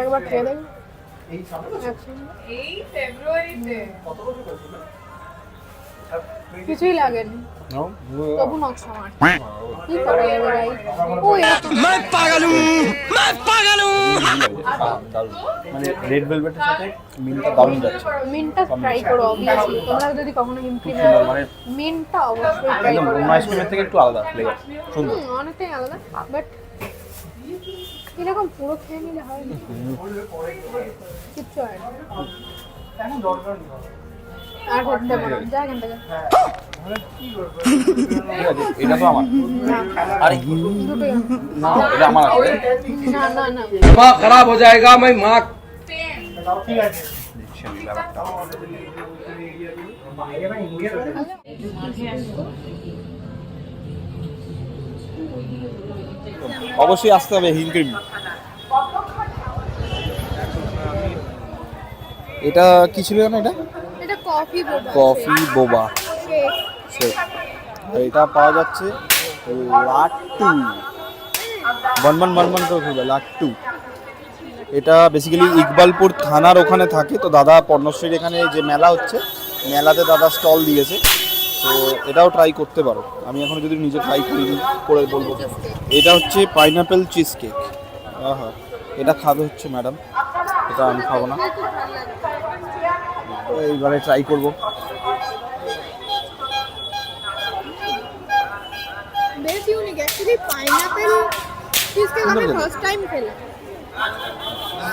একবার খেয়ে দেখ। কিছুই লাগেনি, তবু নকশা মার কি করা যাবে ভাই। ও मैं पागल हूं মানে রেড ভেলভেটের সাথে মিন্টটা দারুণ যাচ্ছে। মিন্টটা ট্রাই করো অবভিয়াসলি, তোমরা যদি কখনো হিমক্রিম মানে মিন্টটা অবশ্যই ট্রাই একদম করো। অন্য আইসক্রিমের থেকে একটু আলাদা ফ্লেভার, সুন্দর। অনেকটাই আলাদা, বাট এরকম পুরো খেয়ে নিলে হয় না, কিচ্ছু হয় না। আর করতে পারো, যা এখান থেকে। ঠিক আছে, এটা তো আমার। না, আরে দুটোই না, এটা আমার আছে। না না না दिमाग खराब हो जाएगा मैं माँ দেখছেন ব্যাপারটা। অবশ্যই আসতে হবে হিমক্রিম। এটা কি ছিল না? এটা এটা কফি বোবা, কফি বোবা শেক। শেক। আর এটা পাওয়া যাচ্ছে লাট্টু, বনবন বনবন করে খুলবে লাট্টু। এটা বেসিক্যালি ইকবালপুর থানার ওখানে থাকে। তো দাদা পর্ণশ্রীর এখানে যে মেলা হচ্ছে, মেলাতে দাদা স্টল দিয়েছে, তো এটাও ট্রাই করতে পারো। আমি এখন যদি নিজে ট্রাই করিনি, করে বলবো। এটা হচ্ছে পাইনাপেল চিজ কেক। আহা, এটা খাবে হচ্ছে ম্যাডাম, এটা আমি খাবো না। তো এইবারে ট্রাই করবো। বেশ unique actually, pineapple cheese cake আমি ফার্স্ট টাইম খেলাম।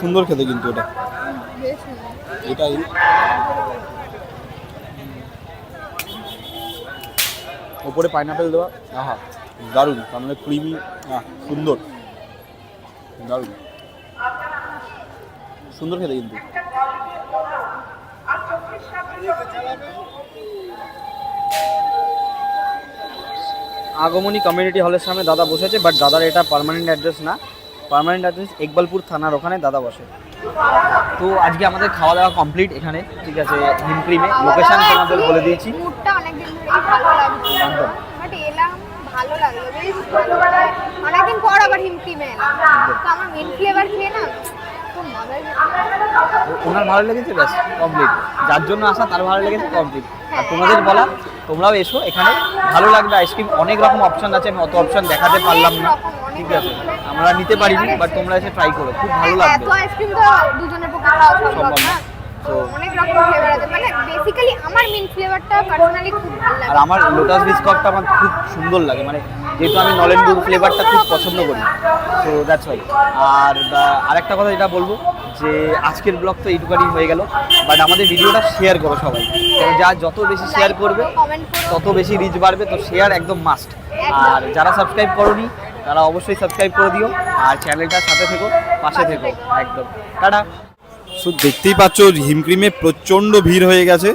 সুন্দর খেতে কিন্তু এটা, বেশ ইউনিক। এটাই ওপরে পাইনাপেল দেওয়া। আহা, দারুণ, তার মানে ক্রিমি, সুন্দর, দারুণ সুন্দর খেতে কিন্তু। আগমনী কমিউনিটি হলের সামনে দাদা বসেছে, বাট দাদার এটা পার্মানেন্ট অ্যাড্রেস না। পার্মানেন্ট অ্যাড্রেস ইকবালপুর থানার ওখানে দাদা বসে। তো আজকে আমাদের খাওয়া দাওয়া কমপ্লিট এখানে, ঠিক আছে, হিমক্রিমে। লোকেশন তোমাদের বলে দিয়েছি। মুডটা অনেকদিন ধরেই ভালো লাগছিল, একদম। বাট এলাম ভালো লাগলো, বেশ ভালো লাগলো। অনেকদিন পর আবার হিমক্রিমে এলাম, তো আমার মিন্ট ফ্লেভার খেয়ে না খুব মজাই হয়েছে। ওনার ভালো লেগেছে, ব্যাস কমপ্লিট। যার জন্য আসা তার ভালো লেগেছে, কমপ্লিট। আর তোমাদের বলা, তোমরাও এসো এখানে, ভালো লাগবে। আইসক্রিম অনেক রকম অপশন আছে, আমি অত অপশন দেখাতে পারলাম না, ঠিক আছে, আমরা নিতে পারিনি, বাট তোমরা এসে ট্রাই করো, খুব ভালো লাগবে। এত আইসক্রিম তো দুজনের পক্ষে খাওয়া সম্ভব না, তো অনেক রকম ফ্লেভার আছে। মানে বেসিক্যালি আমার মিন্ট ফ্লেভারটা পার্সোনালি খুব ভালো লাগে। আর আমার লোটাস বিস্কটটা আমার খুব সুন্দর লাগে, মানে যেহেতু আমি নলেন গুড় ফ্লেভারটা খুব পছন্দ করি, তো দ্যাটস ওয়াই। আর আরেকটা কথা যেটা বলবো, যে আজকের ব্লগ তো এইটুকানি হয়ে গেল, বাট আমাদের ভিডিওটা শেয়ার করো সবাই, কারণ যা যত বেশি শেয়ার করবে কমেন্ট করো, তত বেশি রিচ বাড়বে। তো শেয়ার একদম মাস্ট। আর যারা সাবস্ক্রাইব করোনি তারা অবশ্যই সাবস্ক্রাইব করে দিও, আর চ্যানেলটার সাথে থেকো, পাশে থেকো একদম। টাটা। সো দেখতেই পাচ্ছ হিমক্রিমে প্রচণ্ড ভিড় হয়ে গেছে,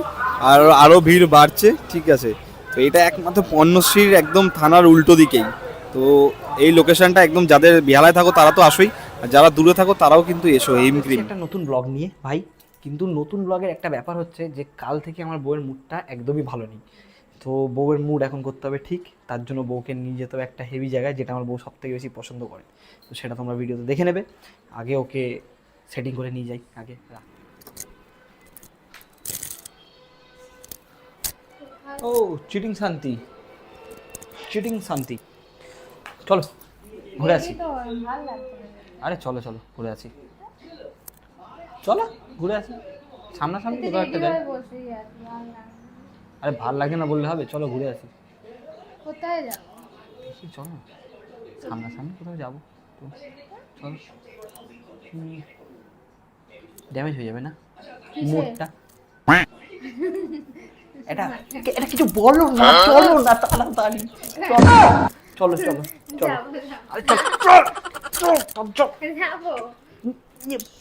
আর আরও ভিড় বাড়ছে, ঠিক আছে। তো এটা একমাত্র পর্ণশ্রীর একদম থানার উল্টো দিকেই। তো এই লোকেশনটা একদম, যাদের বেহালায় থাকো তারা তো আসোই, আর যারা দূরে থাকো তারাও কিন্তু এসো হিমক্রিম। একটা নতুন ব্লগ নিয়ে ভাই, কিন্তু নতুন ব্লগের একটা ব্যাপার হচ্ছে যে কাল থেকে আমার বউয়ের মুডটা একদমই ভালো নেই। তো বউয়ের মুড এখন করতে হবে ঠিক, তার জন্য বউকে নিয়ে যেতে হবে একটা হেভি জায়গায়, যেটা আমার বউ সবথেকে বেশি পছন্দ করে। তো সেটা তোমরা ভিডিওতে দেখে নেবে। আগে ওকে সেটিং করে নিয়ে যাই আগে। ও চিটিং শান্তি, চিটিং শান্তি, চলো ঘুরে আসি। আরে চলো চলো ঘুরে আসি, চলো ঘুরে আসি, সামনাসামনি কোথাও একটা যাই। আরে ভাল লাগে না বললে হবে, চলো ঘুরে আসি। কোথায় যাবো? চলো সামনাসামনি কোথাও যাবো, তো চলো। ড্যামেজ হয়ে যাবে না মুডটা? এটা এটা কিছু বলো না, চলো না তাড়াতাড়ি, চলো চলো চলো, আরে চল চল চল চল যাবো,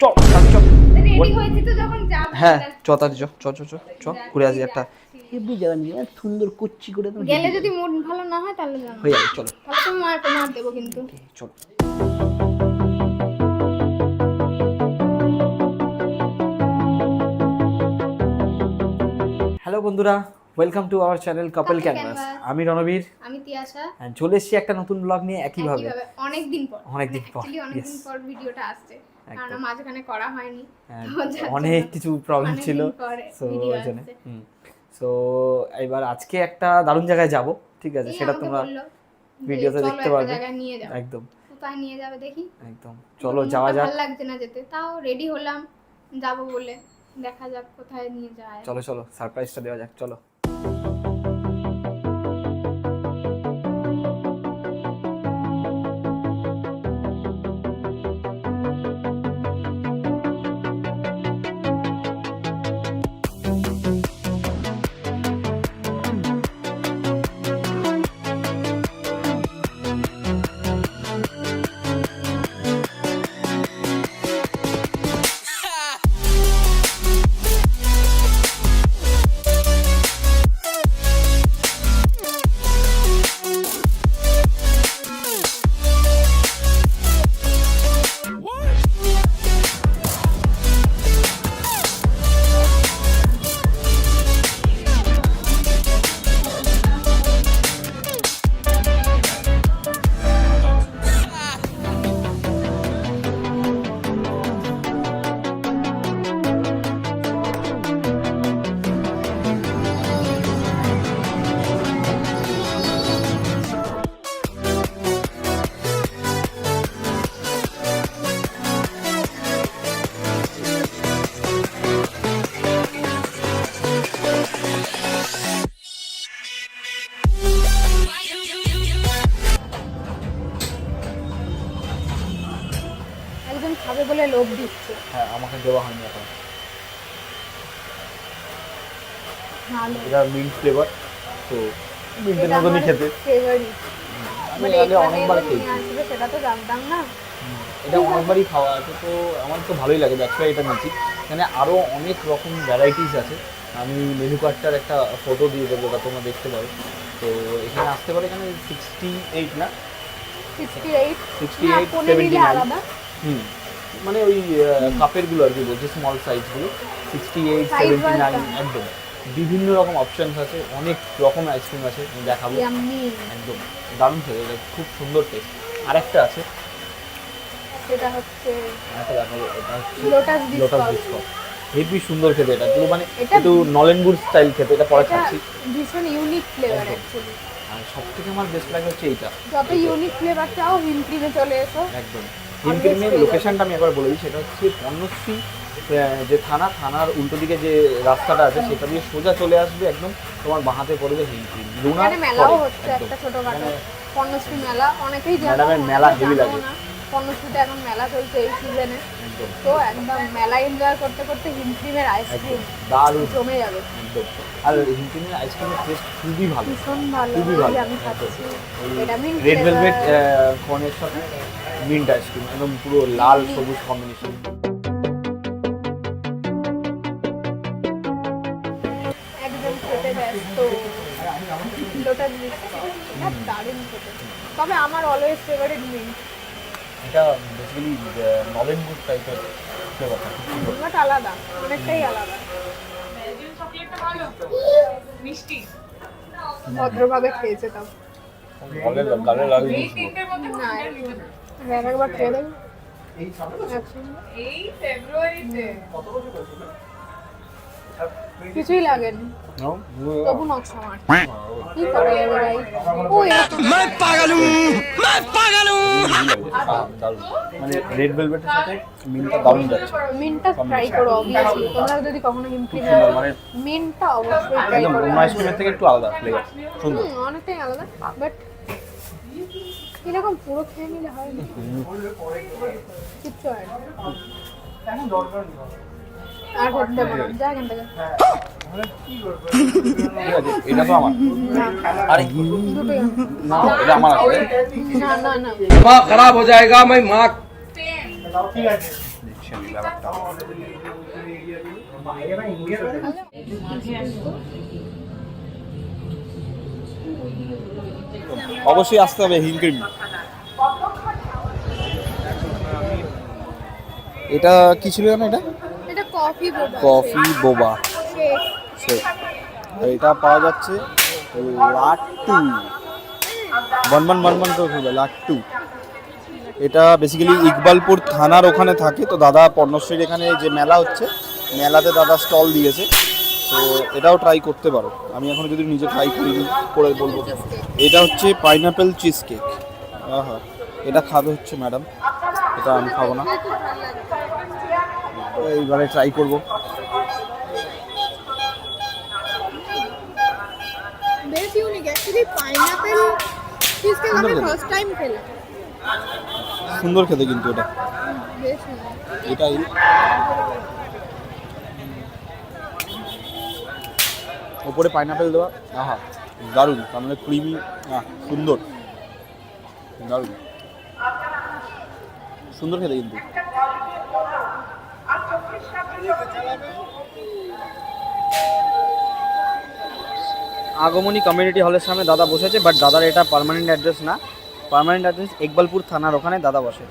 চল চল। রেডি হয়েছি তো যখন যাবো। হ্যাঁ চ তাড়াতাড়ি চ চ চ চ ঘুরে আসি একটা হেভি জায়গা নিয়ে, সুন্দর কুচি করে গেলে যদি মুড ভালো না হয় তাহলে যাবো, হয়ে যাবে, চলো তাহলে তুমি মার দেবো কিন্তু। চলো। হ্যালো বন্ধুরা, welcome to our channel couple canvas. আমি রণবীর। আমি তিয়াশা। চলে এসেছি একটা নতুন ব্লগ নিয়ে একইভাবে অনেকদিন পর Yes. ভিডিওটা আসছে, কারণ মাঝখানে করা হয়নি, অনেক কিছু প্রবলেম ছিল, সো ভিডিও ওই জন্য। আসছে। সো এবার আজকে একটা দারুণ জায়গায় যাব, ঠিক আছে, সেটা তোমরা ভিডিওতে দেখতে পারবে। একদম কোথায় নিয়ে যাবে দেখি। একদম চলো যাওয়া যাক। ভালো লাগছে না যেতে, তাও রেডি হলাম যাব বলে, দেখা যাক কোথায় নিয়ে যায়। চলো চলো সারপ্রাইজটা দেওয়া যাক, চলো। একজন খাবে বলে লোভ দিচ্ছে। হ্যাঁ, আমাকে দেওয়া হয়নি এখন। ভালো, এটা মিন্ট ফ্লেভার, তো মিন্টের মতনই খেতে। ফেভারিট, আমি আগে অনেকবার খেয়েছি, সেটা তো জানতাম না। এটা অনেকবারই খাওয়া আছে, তো আমার তো ভালোই লাগে, দ্যাটস ওয়াই এটা নিচ্ছি। এখানে আরও অনেক রকম ভ্যারাইটিস আছে, আমি মেনু কার্ডটার একটা ফটো দিয়ে দেবো, ওটা তোমরা দেখতে পারো। তো এখানে আসতে পারে, এখানে 68 না 68 68 পনির 79 আলাদা। মানে ওই কাপেরগুলো আর কি বলছি, স্মল সাইজগুলো 68 79, একদম বিভিন্ন রকম অপশানস আছে, অনেক রকম আইসক্রিম আছে, আমি দেখাবো। ইয়াম্মি, একদম দারুণ খেতে, এটা খুব সুন্দর টেস্ট। আরেকটা আছে, সেটা হচ্ছে একটা দেখাবো, এটা হচ্ছে lotus lotus biscuit. Biscuit, heavy সুন্দর খেতে, এটা পুরো মানে এটা একটু নলেন গুড় স্টাইল খেতে, এটা পরে এটা খাচ্ছি। ভীষণ ইউনিক ফ্লেভার একদম। অ্যাকচুয়ালি। আর সব থেকে আমার বেস্ট লাগে হচ্ছে এইটা, যত ইউনিক ফ্লেভার চাও হিম ক্রিমে চলে এসো। একদম। হিম ক্রিমের লোকেশনটা আমি একবার বলে দিই, সেটা হচ্ছে পণ্যশ্রী যে থানার উল্টো দিকে যে রাস্তাটা আছে, সেটা দিয়ে সোজা চলে আসবে, একদম তোমার বাঁহাতে পড়বে হিম ক্রিম। এখানে মেলাও হচ্ছে একটা ছোটখাটো, পণ্যশ্রী মেলা, অনেকেই জানো। ম্যাডামের মেলা হেভি লাগে। পণ্যশ্রীতে এখন মেলা চলছে এই সিজনে, একদম তো একদম মেলা এনজয় করতে করতে হিম ক্রিমের আইসক্রিম দারুণ, জমে যাবে। একদম। আর হিম ক্রিমের আইসক্রিমের টেস্ট খুবই ভালো, ভীষণ ভালো, খুবই ভালো। আমি খাচ্ছি। এটা মিন্ট রেড ভেলভেট কোনের সাথে মিন্ট আইসক্রিম, একদম পুরো লাল সবুজ কম্বিনেশন। একদম খেতে ব্যস্ত লোটাস বিস্কুট, এটা দারুণ খেতে। তবে আমার অলওয়েজ ফেভারিট মিন্ট, এটা বেসিক্যালি নলেন গুড টাইপের ফ্লেভারটা, বাট আলাদা, অনেকটাই আলাদা। ভদ্রভাবে খেয়েছে তাও গালে লাগে না, একবার খেয়ে দেবে। কিছুই লাগেনি, তবু নকশা মার কি করা যাবে ভাই। ও এরকম मैं पागल हूँ मैं पागल हूँ মানে রেড ভেলভেটের সাথে মিন্টটা দারুণ যাচ্ছে। মিন্টটা ট্রাই করো অবভিয়াসলি, তোমরা যদি কখনো হিম ক্রিম সুন্দর, মানে মিন্টটা অবশ্যই ট্রাই একদম করো। অন্য আইসক্রিমের থেকে একটু আলাদা ফ্লেভার, সুন্দর। অনেকটাই আলাদা, বাট এরকম পুরো খেয়ে নিলে হয় না, কিচ্ছু হয় না। আর করতে পারো, যা এখান থেকে। ঠিক আছে, এটা তো আমার। আরে দুটোই না, এটা আমার আছে। না না না, दिमाग खराब हो जाएगा मैं माँ অবশ্যই আসতে হবে হিম ক্রিম। এটা কি ছিল জানো? এটা এটা কফি বোবা, কফি বোবা শেক। শেক, আর এটা পাওয়া যাচ্ছে লাট্টু বনবন বনবন করে খুলবে লাট্টু। এটা বেসিক্যালি ইকবালপুর থানার ওখানে থাকে। তো দাদা পর্ণশ্রীর এখানে যে মেলা হচ্ছে, মেলাতে দাদা স্টল দিয়েছে, তো এটাও ট্রাই করতে পারো। আমি এখন যদি নিজে ট্রাই করিনি করে বলবো। এটা হচ্ছে পাইনাপেল চিজ কেক। হ্যাঁ, এটা খাবে হচ্ছে ম্যাডাম, এটা আমি খাবো না, এইবারে ট্রাই করবো। বেশ unique actually pineapple cheese cake আমি ফার্স্ট টাইম খেলাম। সুন্দর খেতে কিন্তু এটা, বেশ সুন্দর। এটাই ওপরে পাইনাপেল দেওয়া, আহা দারুণ, তার মানে ক্রিমি, সুন্দর, দারুণ সুন্দর খেতে কিন্তু। আগমনী কমিউনিটি হলের সামনে দাদা বসেছে, বাট দাদার এটা পার্মানেন্ট অ্যাড্রেস না, পার্মানেন্ট অ্যাড্রেস ইকবালপুর থানার ওখানে দাদা বসে।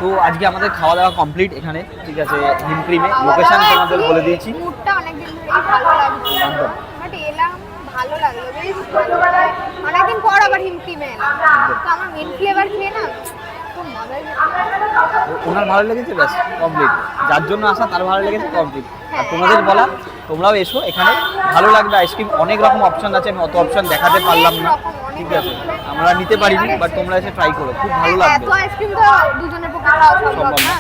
তো আজকে আমাদের খাওয়া দাওয়া কমপ্লিট এখানে, ঠিক আছে, হিমক্রিমে। লোকেশন তোমাদের বলে দিয়েছি। মুডটা অনেকদিন ধরেই ভালো লাগছিল, একদম। বাট এলাম ভালো লাগলো, বেশ ভালো লাগলো। অনেকদিন পর আবার হিমক্রিমে এলাম, তো আমার মিন্ট ফ্লেভার খেয়ে না খুব মজা ওনার ভালো লেগেছে, ব্যাস কমপ্লিট। যার জন্য আসা তার ভালো লেগেছে, কমপ্লিট। আর তোমাদের বলা তোমরাও এসো এখানে, ভালো লাগবে। আইসক্রিম অনেক রকম অপশন আছে, আমি অত অপশন দেখাতে পারলাম না, ঠিক আছে, আমরা নিতে পারিনি, বাট তোমরা এসে ট্রাই করো, খুব ভালো লাগবে। এত আইসক্রিম তো দুজনের পক্ষে খাওয়া সম্ভব না,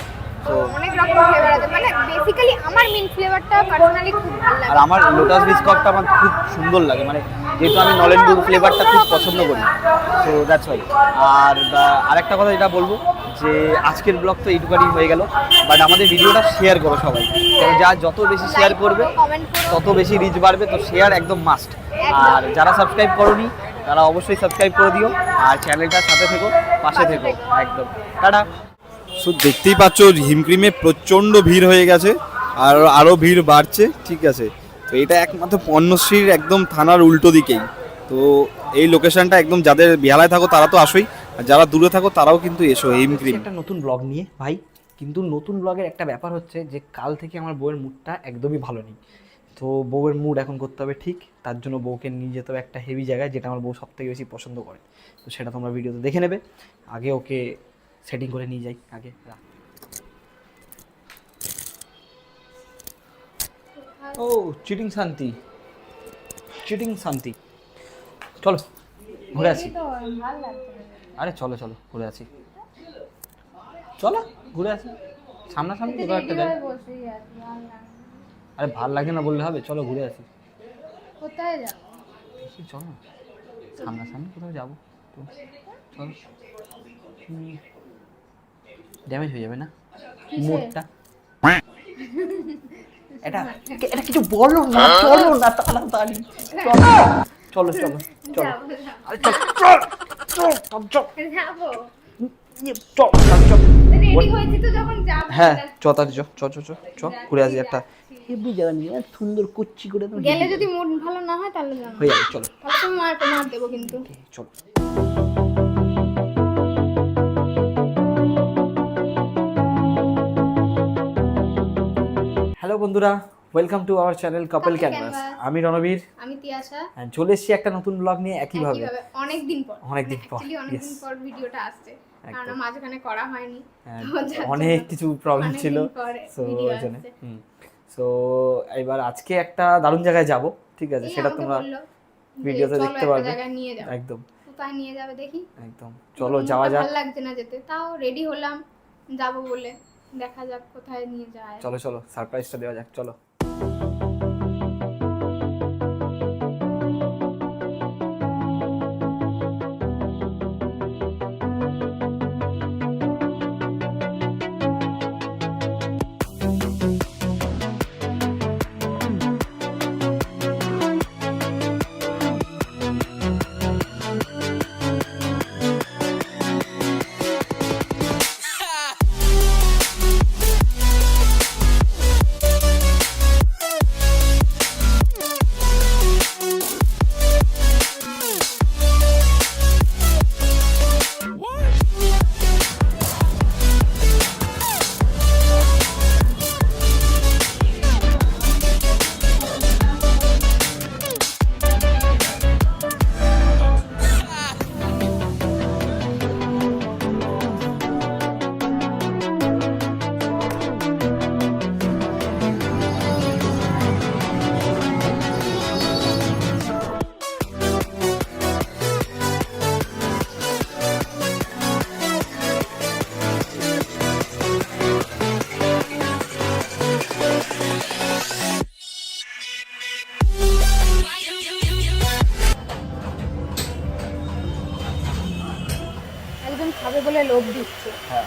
তো অনেক রকম ফ্লেভার আছে। মানে বেসিক্যালি আমার মিন্ট ফ্লেভারটা পার্সোনালি খুব ভালো লাগে। আর আমার লোটাস বিস্কুটটা আমার খুব সুন্দর লাগে, মানে যেহেতু আমি নলেন গুড় ফ্লেভারটা খুব পছন্দ করি, তো দ্যাটস ওয়াই। আর আরেকটা কথা যেটা বলবো, যে আজকের ব্লগ তো এইটুকানি হয়ে গেল, বাট আমাদের ভিডিওটা শেয়ার করো সবাই, কারণ যত বেশি শেয়ার করবে তত বেশি রিচ বাড়বে, তো শেয়ার একদম মাস্ট। আর যারা সাবস্ক্রাইব করোনি তারা অবশ্যই সাবস্ক্রাইব করে দিও, আর চ্যানেলটার সাথে থেকো, পাশে থেকো, একদম। টাটা। সো দেখতেই পাচ্ছ হিমক্রিমে প্রচণ্ড ভিড় হয়ে গেছে, আর আরও ভিড় বাড়ছে, ঠিক আছে। তো এটা একমাত্র পর্ণশ্রীর একদম থানার উল্টো দিকেই। তো এই লোকেশনটা একদম, যাদের বেহালায় থাকো তারা তো আসোই, আর যারা দূরে থাকো তারাও কিন্তু এসো হিমক্রিম। একটা নতুন ব্লগ নিয়ে ভাই, কিন্তু নতুন ব্লগের একটা ব্যাপার হচ্ছে যে কাল থেকে আমার বউয়ের মুডটা একদমই ভালো নেই। তো বউয়ের মুড এখন করতে হবে ঠিক, তার জন্য বউকে নিয়ে যেতে হবে একটা হেভি জায়গায়, যেটা আমার বউ সব থেকে বেশি পছন্দ করে। তো সেটা তোমরা ভিডিওতে দেখে নেবে। আগে ওকে সেটিং করে নিয়ে যাই আগে। ও চিটিং শান্তি, চিটিং শান্তি, চলো ঘুরে আসি। আরে চলো চলো ঘুরে আসি, চলো ঘুরে আসি, সামনাসামনি কোথাও একটা যাই। আরে ভাল লাগে না বললে হবে, চলো ঘুরে আসি। কোথায় যাবো? দেখি চলো সামনাসামনি কোথাও যাবো, তো চলো। ড্যামেজ হয়ে যাবে না মুডটা? এটা এটা কিছু বলো না, চলো না তাড়াতাড়ি, চলো চলো চলো, আরে চল চল চল চল যাবো, চল চল। রেডি হয়েছি তো যখন যাবো। হ্যাঁ চ তাড়াতাড়ি চ চ চ চ ঘুরে আসি একটা হেভি জায়গা নিয়ে, সুন্দর কুচ্ছি করে গেলে যদি মুড ভালো না হয় তাহলে জানো হয়ে যাবে, চলো তাহলে তুমি মার দেবো কিন্তু। চলো। হ্যালো বন্ধুরা, welcome to our channel couple canvas. আমি রণবীর, আমি তিয়াশা। চলে এসেছি একটা নতুন ব্লগ নিয়ে একইভাবে। অনেকদিন পর অনেকদিন পর ভিডিওটা আসছে, কারণ মাঝখানে করা হয়নি, অনেক কিছু প্রবলেম ছিল, সো ওই জন্য। সো এবার আজকে একটা দারুণ জায়গায় যাব, ঠিক আছে, সেটা তোমরা ভিডিওতে দেখতে পারবে। একদম কোথায় নিয়ে যাবে দেখি, একদম চলো যাওয়া যাক। ভালো লাগছে না যেতে, তাও রেডি হলাম যাবো বলে, দেখা যাক কোথায় নিয়ে যায়। চলো চলো সারপ্রাইজটা দেওয়া যাক, চলো।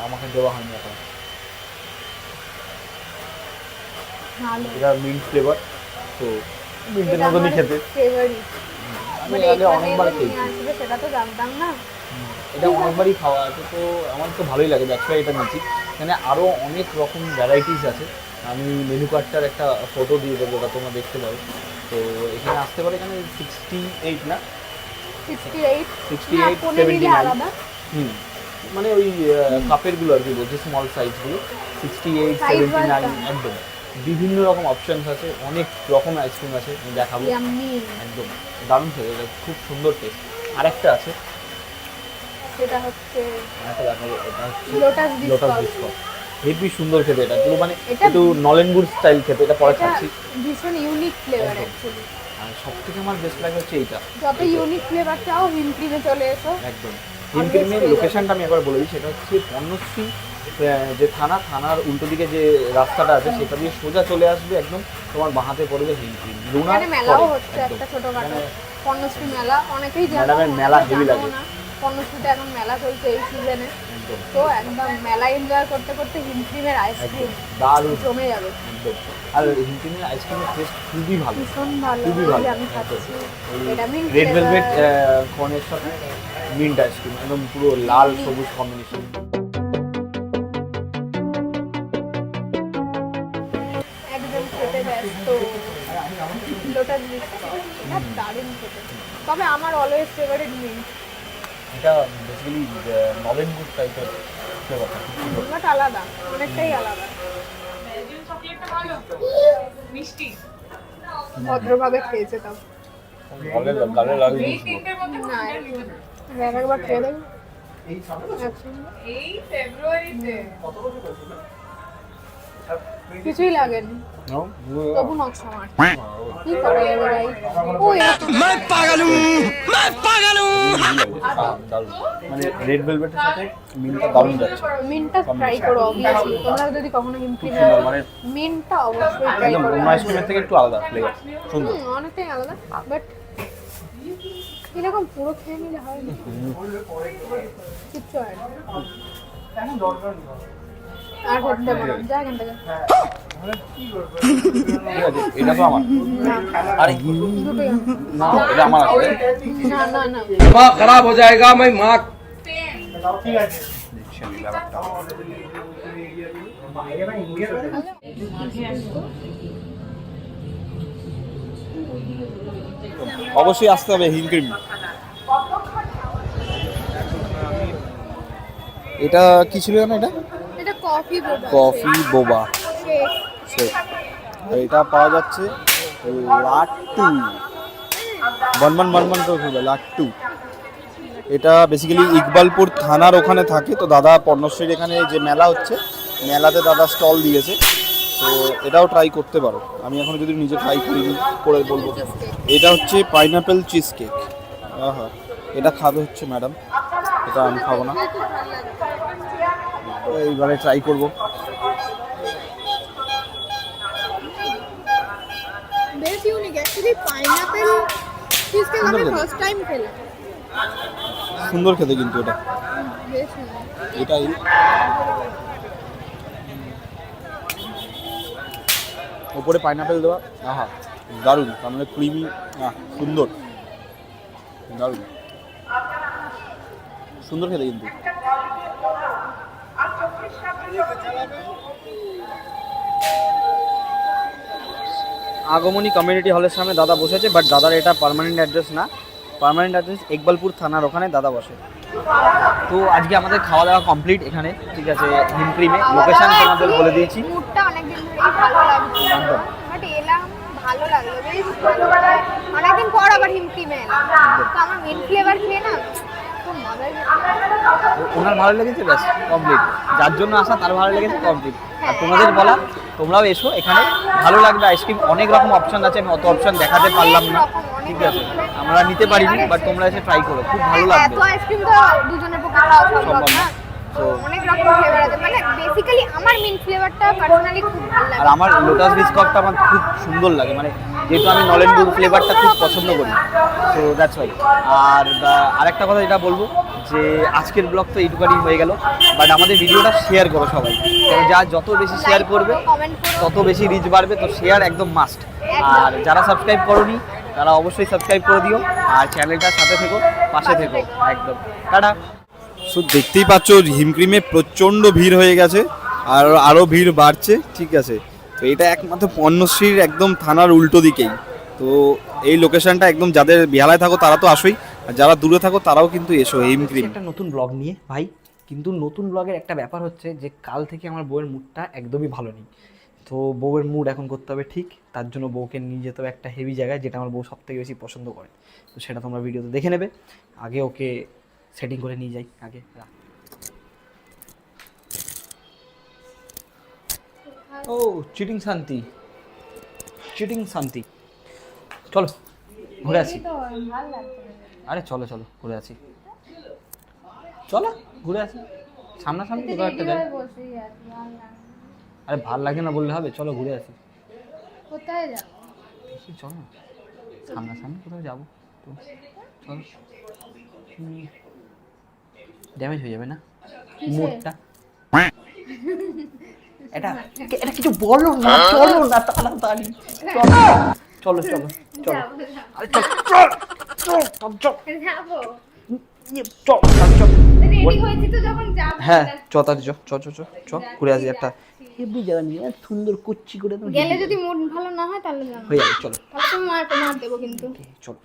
আমাকে দেওয়া হয়নি এখন। ভালো। এটা মিন্ট ফ্লেভার, তো মিন্টের মতনই খেতে। ফেভারিট। আমি আগে অনেকবার খেয়েছি, সেটা তো জানতাম না। এটা অনেকবারই খাওয়া আছে, তো আমার তো ভালোই লাগে, দ্যাটস ওয়াই এটা নিচ্ছি। এখানে আরও অনেক রকম ভ্যারাইটিস আছে, আমি মেনু কার্ডটার একটা ফটো দিয়ে দেবো, ওটা তোমরা দেখতে পারো। তো এখানে আসতে পারো, এখানে 68 না 68 68 79 হুম, মানে ওই কাপেরগুলো আর কি বলছি, স্মল সাইজগুলো 68 79 একদম বিভিন্ন রকম অপশানস আছে, অনেক রকম আইসক্রিম আছে, আমি দেখাবো। একদম দারুণ খেতে, এটা খুব সুন্দর টেস্ট। আরেকটা আছে, সেটা হচ্ছে একটা দেখাবো, এটা হচ্ছে lotus lotus biscuit. Biscuit. Heavy সুন্দর খেতে, এটা পুরো মানে এটা- একটু নলেন গুড় স্টাইল খেতে, এটা পরে এটা খাচ্ছি। ভীষণ ইউনিক ফ্লেভার একদম। অ্যাকচুয়ালি। আর সব থেকে আমার বেস্ট লাগে হচ্ছে এইটা, যত ইউনিক ফ্লেভার চাও হিম ক্রিমে চলে এসো। একদম। Always হিমক্রিমের পেয়ে লোকেশনটা আমি একবার বলে দিই, সেটা হচ্ছে পর্ণশ্রী যে থানার উল্টো দিকে যে রাস্তাটা আছে, সেটা দিয়ে সোজা চলে আসবে, একদম তোমার বাঁহাতে পড়বে হিমক্রিম লুনা। এখানে মেলাও হচ্ছে একটা ছোটখাটো, পর্ণশ্রী মেলা, অনেকেই জানো। ম্যাডামের মেলা অনেকে হেভি জানো লাগে। না। পর্ণশ্রীতে এখন মেলা চলছে এই সিজনে, একদম তো একদম মেলা এনজয় করতে করতে হিম ক্রিমের আইসক্রিম দারুণ জমে যাবে। একদম। আর হিমক্রিমের আইসক্রিমের টেস্ট খুবই ভালো, ভীষণ ভালো। খুবই এই ভালো। যে আমি খাচ্ছি এটা মিন্ট রেড ভেলভেট কর্নের সাথে মিন্ট আইসক্রিম, একদম পুরো লাল সবুজ কম্বিনেশন। একদম খেতে ব্যস্ত। লোটাস বিস্কুট এটা দারুণ খেতে, তবে আমার অলওয়েজ ফেভারিট মিন্ট। এটা বেসিক্যালি নলেন গুড টাইপের ফ্লেভারটা খুব সুন্দর। বাট আলাদা, অনেকটাই আলাদা। ভদ্রভাবে খেয়েছে তাও। গালে লাগে না একবার খেয়ে দেবে কিছুই লাগেনি, তবু নকশা মার কি করা যাবে ভাই। ও এরকম मैं पागल हूँ मैं पागल हूँ মানে রেড ভেলভেটের সাথে মিন্টটা দারুণ যাচ্ছে। মিন্টটা ট্রাই করো অবভিয়াসলি, তোমরা যদি কখনো হিমক্রি সুন্দর, মানে মিন্টটা অবশ্যই ট্রাই একদম করো। অন্য আইসক্রিমের থেকে একটু আলাদা ফ্লেভার, সুন্দর। অনেকটাই আলাদা, বাট এরকম পুরো খেয়ে নিলে হয় না, কিচ্ছু হয় না। আর খেতে দেবো না, যা এখান থেকে। ঠিক আছে, এটা তো আমার। না, আরে দুটোই আমার। না, এটা আমার আছে। না না না दिमाग खराब हो जाएगा मैं माँ দেখছি আমি ব্যাপারটা। অবশ্যই আসতে হবে হিমক্রিম। এটা কি ছিল জানো? এটা এটা কফি বোবা কফি বোবা শেক। শেক। আর এটা পাওয়া যাচ্ছে লাট্টু, বনবন তো ছিল লাট্টু। এটা বেসিক্যালি ইকবালপুর থানার ওখানে থাকে, তো দাদা পর্ণশ্রীর এখানে যে মেলা হচ্ছে, মেলাতে দাদা স্টল দিয়েছে, তো এটাও ট্রাই করতে পারো। আমি এখন যদি নিজে ট্রাই করিনি, করে বলবো। এটা হচ্ছে পাইনাপেল চিজ কেক। আহা, এটা খাবে হচ্ছে ম্যাডাম, এটা আমি খাবো না, এইবারে ট্রাই করবো। বেশ unique actually, pineapple cheese cake আমি ফার্স্ট টাইম খেলাম। সুন্দর খেতে কিন্তু এটা, বেশ সুন্দর। এটাই ওপরে পাইনাপেল দেওয়া, আহা দারুণ, তার মানে ক্রিমি, সুন্দর দারুণ সুন্দর খেতে কিন্তু। আগমনী কমিউনিটি হলের সামনে দাদা বসেছে, বাট দাদার এটা পার্মানেন্ট অ্যাড্রেস না, পার্মানেন্ট অ্যাড্রেস ইকবালপুর থানার ওখানে দাদা বসে। তো আজকে আমাদের খাওয়া দাওয়া কমপ্লিট এখানে, ঠিক আছে, হিমক্রিমে। লোকেশন তোমাদের বলে দিয়েছি। মুডটা অনেকদিন ধরেই ভালো লাগছিল, একদম। বাট এলাম ভালো লাগলো, বেশ ভালো লাগলো। অনেকদিন পর আবার হিমক্রিমে এলাম, তো আমার মিন্ট ফ্লেভার খেয়ে না খুব মজাই ওনার ভালো লেগেছে, ব্যাস কমপ্লিট। যার জন্য আসা তার ভালো লেগেছে, কমপ্লিট। আর তোমাদের বলা, তোমরাও এসো এখানে, ভালো লাগবে। আইসক্রিম অনেক রকম অপশন আছে, আমি অত অপশন দেখাতে পারলাম না, ঠিক আছে, আমরা নিতে পারিনি, বাট তোমরা এসে ট্রাই করো, খুব ভালো লাগবে। এত আইসক্রিম তো দুজনের পক্ষে খাওয়া সম্ভব না, তো অনেক রকম ফ্লেভার আছে, মানে বেশি বেসিক্যালি আমার মিন্ট ফ্লেভারটা পার্সোনালি খুব ভালো লাগে। আর আমার লোটাস বিস্কটটা আমার খুব সুন্দর লাগে, মানে যেহেতু আমি নলেন গুড় ফ্লেভারটা খুব পছন্দ করি, সো দ্যাটস ওয়াই। আর আরেকটা কথা যেটা বলবো যে আজকের ব্লগ তো এইটুকানি হয়ে গেল, বাট আমাদের ভিডিওটা শেয়ার করো সবাই, কারণ যা যত বেশি শেয়ার করবে কমেন্ট করো, তত বেশি রিচ বাড়বে, তো শেয়ার একদম মাস্ট। আর যারা সাবস্ক্রাইব করোনি তারা অবশ্যই সাবস্ক্রাইব করে দিও, আর চ্যানেলটার সাথে থেকো, পাশে থেকো একদম। টাটা। সো দেখতেই পাচ্ছ হিমক্রিমে প্রচণ্ড ভিড় হয়ে গেছে, আর আরও ভিড় বাড়ছে, ঠিক আছে। তো এটা একমাত্র পণ্যশ্রীর একদম থানার উল্টো দিকেই। তো এই লোকেশনটা একদম, যাদের বেহালায় থাকো তারা তো আসোই, আর যারা দূরে থাকো তারাও কিন্তু এসো হিমক্রিম। একটা নতুন ব্লগ নিয়ে ভাই, কিন্তু নতুন ব্লগের একটা ব্যাপার হচ্ছে যে কাল থেকে আমার বউয়ের মুডটা একদমই ভালো নেই। তো বউয়ের মুড এখন করতে হবে ঠিক, তার জন্য বউকে নিয়ে যেতে হবে একটা হেভি জায়গায়, যেটা আমার বউ সব থেকে বেশি পছন্দ করে। তো সেটা তোমরা ভিডিওতে দেখে নেবে। আগে ওকে সেটিং করে নিয়ে যাই আগে। ও চিটিং শান্তি, চিটিং শান্তি, চলো ঘুরে আসি। আরে চলো চলো ঘুরে আসি, চলো ঘুরে আসি সামনাসামনি কোথাও একটা যাই। আরে ভাল লাগে না বললে হবে, চলো ঘুরে আসি। কোথায় যাবো? দেখি চলো না সামনাসামনি কোথাও যাবো, তো চলো। ড্যামেজ হয়ে যাবে না মুডটা? এটা এটা কিছু বলো না, চলো না তাড়াতাড়ি, চলো চলো চলো, আরে চল চল চল চল যাবো, চল চল। রেডি হয়েছি তো যখন যাবো। হ্যাঁ চ তাড়াতাড়ি চ চ চ চ চ ঘুরে আসি একটা হেভি জায়গা নিয়ে, সুন্দর কুচ্ছি করে গেলে যদি মুড ভালো না হয় তাহলে জানো, হয়ে যাবে, চলো তাহলে তুমি মার দেবো কিন্তু। চলো।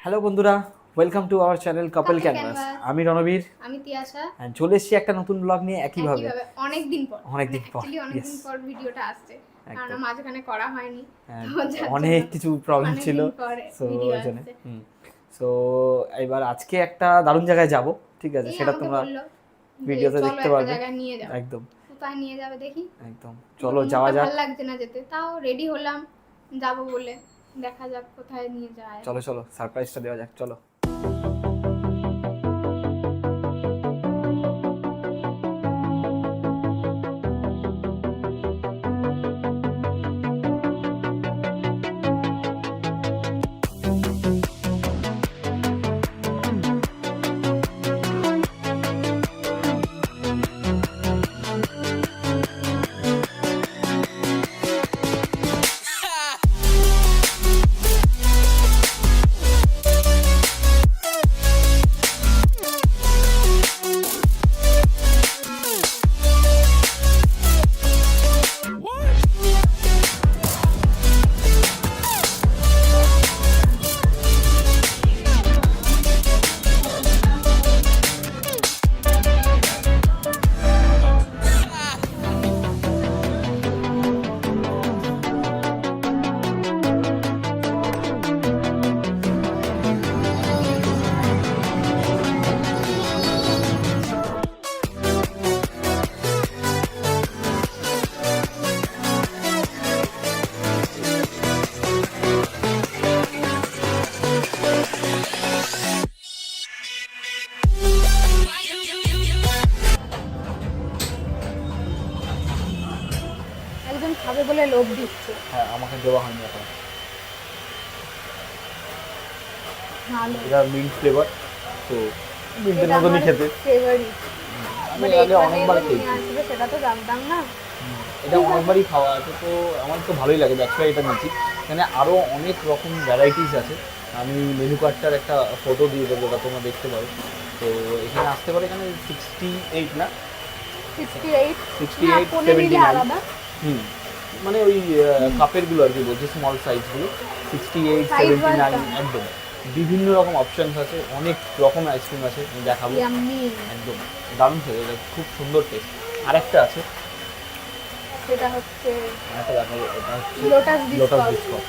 হ্যালো বন্ধুরা, welcome to our channel couple canvas. আমি রণবীর, আমি তিয়াশা। and চলে এসেছি একটা নতুন ব্লগ নিয়ে একইভাবে। অনেকদিন পর, অনেকদিন পর, Actually অনেকদিন yes. পর ভিডিওটা আসছে, কারণ একদম। মাঝখানে করা হয়নি, হ্যাঁ, তো যার অনেক জন্য কিছু প্রবলেম ছিল, অনেকদিন পরে সো video ওই জন্য আসছে। সো এবার আজকে একটা দারুণ জায়গায় যাব, ঠিক আছে, এই সেটা আমাকে তোমরা বললো যে ভিডিওতে চলো দেখতে একটা পারবে। জায়গায় নিয়ে যাবে। একদম কোথায় নিয়ে যাবে দেখি, একদম, চলো যাওয়া যাক। ভালো লাগছে না যেতে, তাও রেডি হলাম যাবো বলে, দেখা যাক কোথায় নিয়ে যায়। চলো চলো সারপ্রাইজটা দেওয়া যাক, চলো। একজন খাবে বলে লোভ দিচ্ছে। হ্যাঁ আমাকে দেওয়া হয়নি এখন, ভালো, এটা মিন্ট ফ্লেভার, তো মিন্টের এটা মতনই আমার খেতে। favorite। আমি মানে আগে এখানে অনেকবার এবার নিয়ে খেয়েছি, আসবে সেটা তো জানতাম না। এটা অনেকবারই খাওয়া আছে, তো আমার তো ভালোই লাগে, দ্যাটস ওয়াই এটা নিচ্ছি। এখানে আরও অনেক রকম ভ্যারাইটিস আছে, আমি মেনু কার্ডটার একটা ফটো দিয়ে দেবো, ওটা তোমরা দেখতে পারো। তো এখানে আসতে পারে, এখানে 68 না 68, 68, না, 15 নিলে 79 আলাদা। মানে ওই কাপেরগুলো আর কি বলছি, স্মল সাইজগুলো 68, Size 79 বলতাম। একদম বিভিন্ন রকম অপশানস আছে, অনেক রকম আইসক্রিম আছে, আমি দেখাবো। Yummy। একদম দারুণ খেতে, এটা খুব সুন্দর টেস্ট। আরেকটা আছে, সেটা হচ্ছে আরেকটা দেখাবো, এটা হচ্ছে lotus lotus biscuit. Biscuit,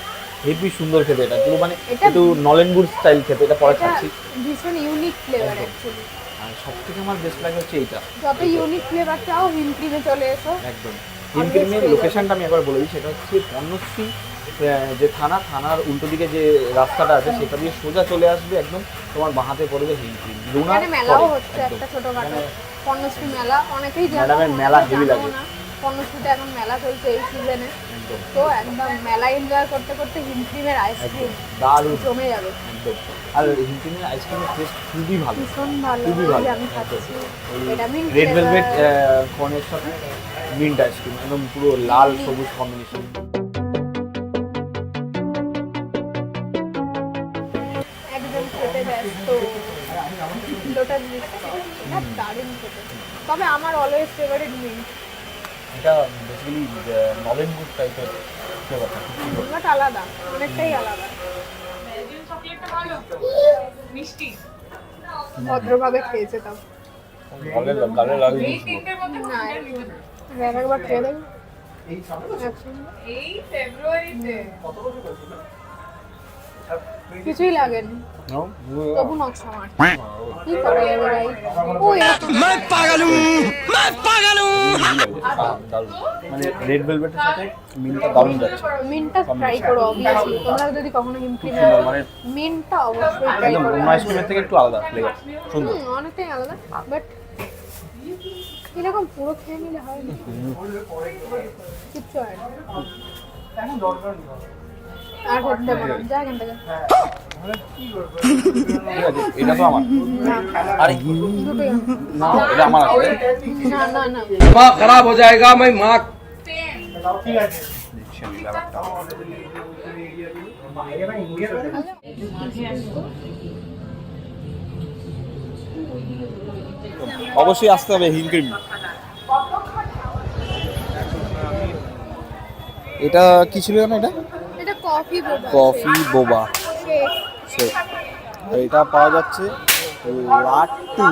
heavy সুন্দর খেতে, এটা পুরো মানে এটা- একটু নলেন গুড় স্টাইল খেতে, এটা পরে এটা খাচ্ছি। ভীষণ ইউনিক ফ্লেভার একদম। অ্যাকচুয়ালি। আর সব থেকে আমার বেস্ট লাগে হচ্ছে এইটা, যত ইউনিক ফ্লেভার চাও হিম ক্রিমে চলে এসো। একদম। Always হিমক্রিমের পেয়ে যাবে। লোকেশনটা আমি একবার বলে দিই, সেটা হচ্ছে পণ্যশ্রী যে থানার উল্টো দিকে যে রাস্তাটা আছে সেটা দিয়ে সোজা চলে আসবে, একদম তোমার বাঁহাতে পড়বে হিমক্রিম লুনা। এখানে মেলাও হচ্ছে একটা ছোটখাটো পণ্যশ্রী মেলা, অনেকেই জানে ম্যাডামের মেলা হেভি লাগে। পণ্যশ্রীতে এখন মেলা চলছে এই সিজনে, তো একদম মেলা এনজয় করতে করতে হিমক্রিমের আইসক্রিম দারুণ জমে যাবে একদম। আর হিমক্রিমের আইসক্রিমের টেস্ট খুবই ভালো, ভীষণ ভালো। খুবই ভালো। আমি খাচ্ছি এটা মিন্ট রেড ভেলভেট কর্নের সাথে মিন্ট আইসক্রিম, একদম পুরো লাল সবুজ কম্বিনেশন। একদম খেতে ব্যস্ত লোটাস বিস্কুট দারুণ খেতে। তবে আমার অলওয়েজ ফেভারিট মিন্ট, এটা বেসিক্যালি নলেন গুড টাইপের ফ্লেভারটা, বাট আলাদা, অনেকটাই আলাদা। ভদ্রভাবে খেয়েছে তাও গালে লাগে। না, একবার খেয়ে দেবে কিছুই লাগেনি, তবু নকশা মার কি করা যাবে ভাই। ও এরকম मैं पागल हूँ मैं पागल हूँ মানে রেড ভেলভেটের সাথে মিন্টটা দারুণ যাচ্ছে। মিন্টটা ট্রাই করো অবভিয়াসলি, তোমরা যদি কখনো হিমক্রিম মানে মিন্টটা অবশ্যই ট্রাই একদম করো। অন্য আইসক্রিমের থেকে একটু আলাদা ফ্লেভার, সুন্দর। অনেকটাই আলাদা, বাট এরকম পুরো খেয়ে নিলে হয় না, কিচ্ছু হয় না। আর করতে পারো, যা এখান থেকে। ঠিক আছে, এটা তো আমার। না, আরে দুটোই আমার। না, এটা আমার আছে। না না না दिमाग खराब हो जाएगा मैं माँ অবশ্যই আসতে হবে হিমক্রিম। এটা কি ছিল না? এটা এটা কফি বোবা, কফি বোবা শেক। শেক। আর এটা পাওয়া যাচ্ছে লাট্টু,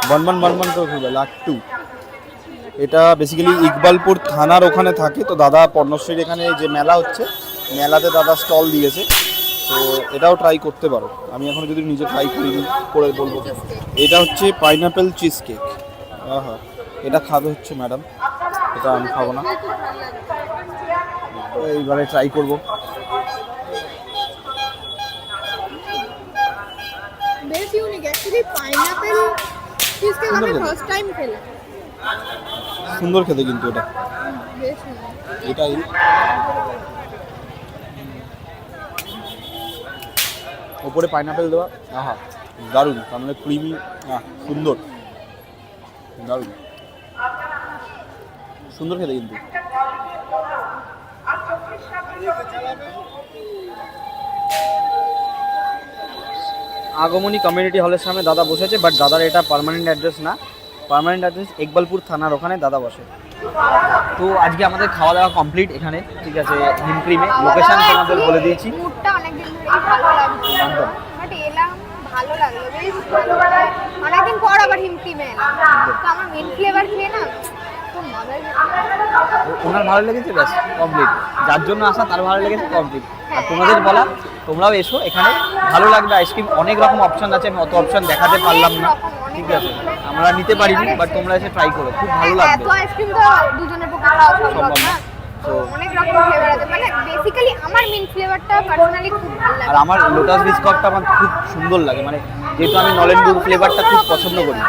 বনবন বনবন করে খুলবে লাট্টু। এটা বেসিক্যালি ইকবালপুর থানার ওখানে থাকে। তো দাদা পর্ণশ্রীর এখানে যে মেলা হচ্ছে, মেলাতে দাদা স্টল দিয়েছে, তো এটাও ট্রাই করতে পারো। আমি এখন যদি নিজে ট্রাই করিনি, করে বলবো। এটা হচ্ছে পাইনাপেল চিজ কেক। আহা, এটা খাবে হচ্ছে ম্যাডাম, এটা আমি খাবো না। তো এইবারে ট্রাই করবো। বেশ unique actually, pineapple cheese cake আমি ফার্স্ট টাইম খেলাম, সুন্দর খেতে কিন্তু এটা, বেশ ইউনিক। এটাই ওপরে পাইনাপেল দেওয়া। আহা, দারুণ, তার মানে ক্রিমি, সুন্দর, দারুণ সুন্দর খেতে কিন্তু। আগমনী কমিউনিটি হলের সামনে দাদা বসেছে, বাট দাদার এটা পার্মানেন্ট অ্যাড্রেস না। পার্মানেন্ট অ্যাড্রেস ইকবালপুর থানার ওখানে দাদা বসে। তো আজকে আমাদের খাওয়া দাওয়া কমপ্লিট এখানে, ঠিক আছে, হিমক্রিমে। লোকেশন তোমাদের বলে দিয়েছি। মুডটা অনেকদিন ধরেই ভালো লাগছিল, একদম। বাট এলাম ভালো লাগলো, বেশ ভালো। অনেকদিন পর আবার হিমক্রিমে এলাম, তো আমার মেন ফ্লেভার খেয়ে না খুব মজা হয়েছে। ওনার ভালো লেগেছে, ব্যাস কমপ্লিট। যার জন্য আসা তার ভালো লেগেছে, কমপ্লিট। আর তোমাদের বলা, তোমরাও এসো এখানে, ভালো লাগবে। আইসক্রিম অনেক রকম অপশন আছে, আমি অত অপশন দেখাতে পারলাম না, ঠিক আছে, আমরা নিতে পারিনি, বাট তোমরা এসে ট্রাই করো, খুব ভালো লাগবে। এত আইসক্রিম তো দুজনের পক্ষে খাওয়া সম্ভব না, তো অনেক রকম ফ্লেভার আছে। মানে বেসিক্যালি আমার মিন্ট ফ্লেভারটা পার্সোনালি খুব ভালো লাগে। আর আমার লোটাস বিস্কুটটা আমার খুব সুন্দর লাগে, মানে যেহেতু আমি নলেন গুড় ফ্লেভারটা খুব পছন্দ করি,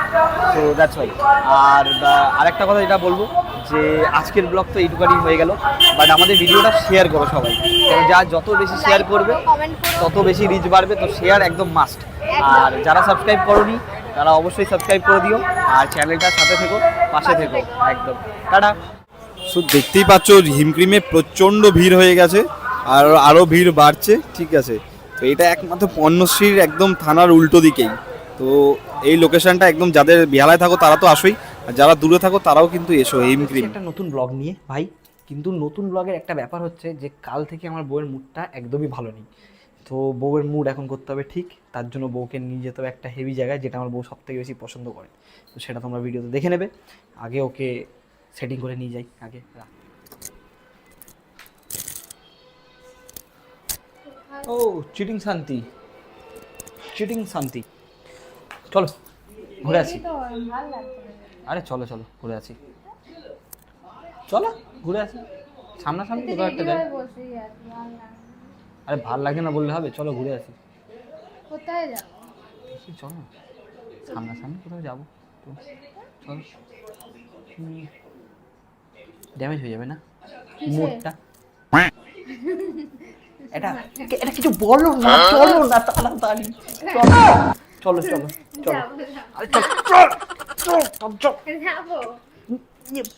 তো দ্যাটস ওয়াই। আর আরেকটা কথা যেটা বলবো, যে আজকের ব্লগ তো এইটুকানি হয়ে গেল, বাট আমাদের ভিডিওটা শেয়ার করো সবাই, কারণ যত বেশি শেয়ার করবে কমেন্ট করো, তত বেশি রিচ বাড়বে। তো শেয়ার একদম মাস্ট। আর যারা সাবস্ক্রাইব করোনি তারা অবশ্যই সাবস্ক্রাইব করে দিও, আর চ্যানেলটার সাথে থেকো, পাশে থেকো, একদম। টাটা। শুধু দেখতেই পাচ্ছ হিমক্রিমে প্রচণ্ড ভিড় হয়ে গেছে, আর আরও ভিড় বাড়ছে, ঠিক আছে। তো এটা একমাত্র পর্ণশ্রীর একদম থানার উল্টো দিকেই। তো এই লোকেশনটা একদম, যাদের বেহালায় থাকো তারা তো আসোই, আর যারা দূরে থাকো তারাও কিন্তু এসো হিমক্রিম। একটা নতুন ব্লগ নিয়ে ভাই, কিন্তু নতুন ব্লগের একটা ব্যাপার হচ্ছে যে কাল থেকে আমার বউয়ের মুডটা একদমই ভালো নেই। তো বউয়ের মুড এখন করতে হবে ঠিক, তার জন্য বউকে নিয়ে যেতে হবে একটা হেভি জায়গায়, যেটা আমার বউ সবথেকে বেশি পছন্দ করে। তো সেটা তোমরা ভিডিওতে দেখে নেবে। আগে ওকে সেটিং করে নিয়ে যাই আগে। ও চিটিং শান্তি, চিটিং শান্তি, চলো ঘুরে আসি। আরে চলো চলো ঘুরে আসি, চলো ঘুরে আসি। সামনাসামনি কোথাও একটা যাই। বসেই আছি, ভালো লাগে না। আরে ভাল লাগে না বললে হবে, চলো ঘুরে আসি। কোথায় যাবো? দেখি চলো সামনাসামনি কোথাও যাবো তো, চলো। ড্যামেজ হয়ে যাবে না কিসে? মুডটা? এটা এটা কিছু বলো না, চলো না তাড়াতাড়ি, চলো চলো চলো চলো। যাবো, যাবো। আরে চল চল চল চল চল যাবো।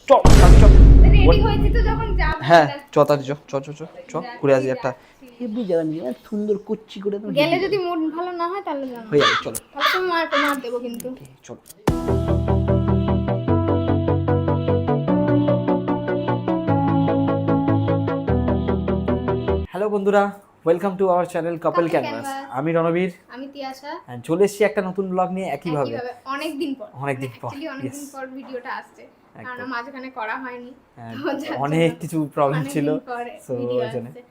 চল চল। রেডি হয়েছি তো যখন যাবো। হ্যাঁ চ তাড়াতাড়ি চ চ চ চ চ ঘুরে আসি একটা হেভি জায়গা নিয়ে, সুন্দর কুচ্ছি করে দেবো। গেলে যদি মুড ভালো না হয় তাহলে যাবো। হয়ে যাবে, চলো তাহলে তুমি মার দেবো কিন্তু। চলো। হ্যালো বন্ধুরা, welcome to our channel couple canvas. আমি রণবীর, আমি তিয়াশা। and চলে এসেছি একটা নতুন ব্লগ নিয়ে একইভাবে। অনেকদিন পর অনেকদিন পর, Actually অনেকদিন yes. পর ভিডিওটা আসছে, কারণ একদম। মাঝখানে করা হয়নি। হ্যাঁ, তো যার অনেক জন্য কিছু প্রবলেম অনেকদিন ছিল, পরে সো video ওই জন্য আসছে।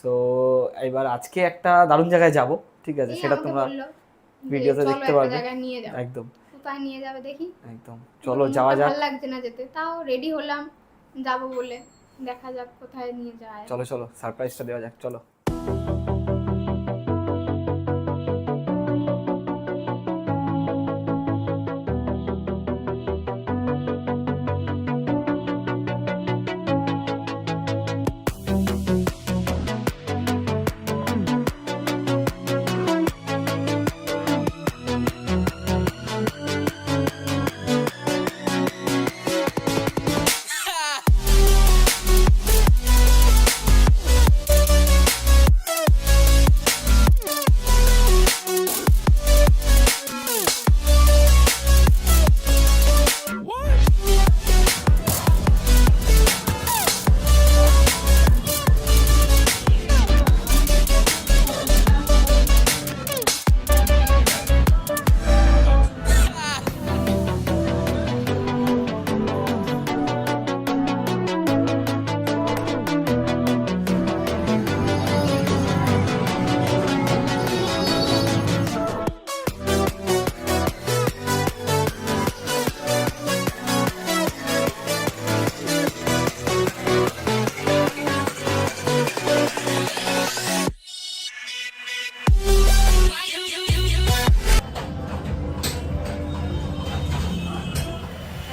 সো এবার আজকে একটা দারুণ জায়গায় যাব, ঠিক আছে? এই সেটা আমাকে তোমরা বললো যে, ভিডিওতে চলো দেখতে একটা পারবে। জায়গায় নিয়ে যাবো। একদম কোথায় নিয়ে যাবে দেখি। একদম চলো যাওয়া যাক। ভালো লাগছে না যেতে, তাও রেডি হলাম যাবো বলে। দেখা যাক কোথায় নিয়ে যায়। চলো চলো সারপ্রাইজটা দেওয়া যাক, চলো।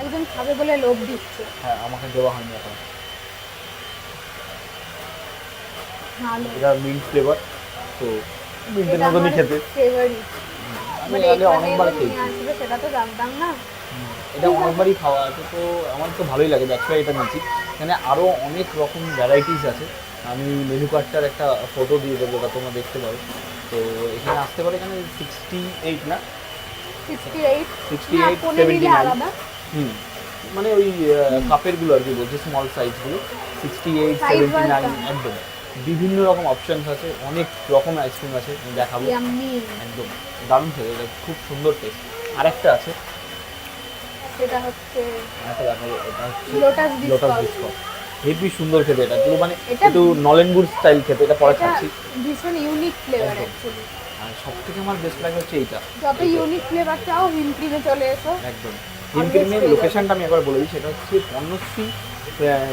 একজন খাবে বলে লোভ দিচ্ছে। হ্যাঁ, আমাকে দেওয়া হয়নি এখন। ভালো। এটা মিন্ট ফ্লেভার, তো মিন্টের এটা মতনই আমার খেতে। favorite। আমি মানে আগে এখানে অনেকবার এবার নিয়ে খেয়েছি। আসবে সেটা তো জানতাম না। এটা অনেকবারই খাওয়া আছে, তো আমার তো ভালোই লাগে, দ্যাটস ওয়াই এটা নিচ্ছি। এখানে আরও অনেক রকম ভ্যারাইটিস আছে। আমি মেনু কার্ডটার একটা ফটো দিয়ে দেবো, ওটা তোমরা দেখতে পারো। তো এখানে আসতে পারে, এখানে 68 না 68 68, হ্যাঁ, কোণে নিলে 79 আলাদা। মানে ওই কাপেরগুলো আর কি বলছি, স্মল সাইজগুলো 68, Size 79 wise একদম। বিভিন্ন রকম অপশানস আছে, অনেক রকম আইসক্রিম আছে, আমি দেখাবো। ইয়াম্মি। একদম দারুণ খেতে, এটা খুব সুন্দর টেস্ট। আরেকটা আছে, সেটা হচ্ছে একটা দেখাবো, এটা হচ্ছে lotus lotus biscuit. Biscuit. Heavy সুন্দর খেতে এটা, পুরো মানে এটা- একটু নলেন গুড় স্টাইল খেতে, এটা পরে এটা খাচ্ছি। ভীষণ ইউনিক ফ্লেভার একদম। অ্যাকচুয়ালি। আর সব থেকে আমার বেস্ট লাগে হচ্ছে এইটা, যত ইউনিক ফ্লেভার চাও হিম ক্রিমে চলে এসো। একদম। Always হিমক্রিমের পেয়ে লোকেশনটা আমি একবার বলে দিই, সেটা হচ্ছে পণ্যশ্রী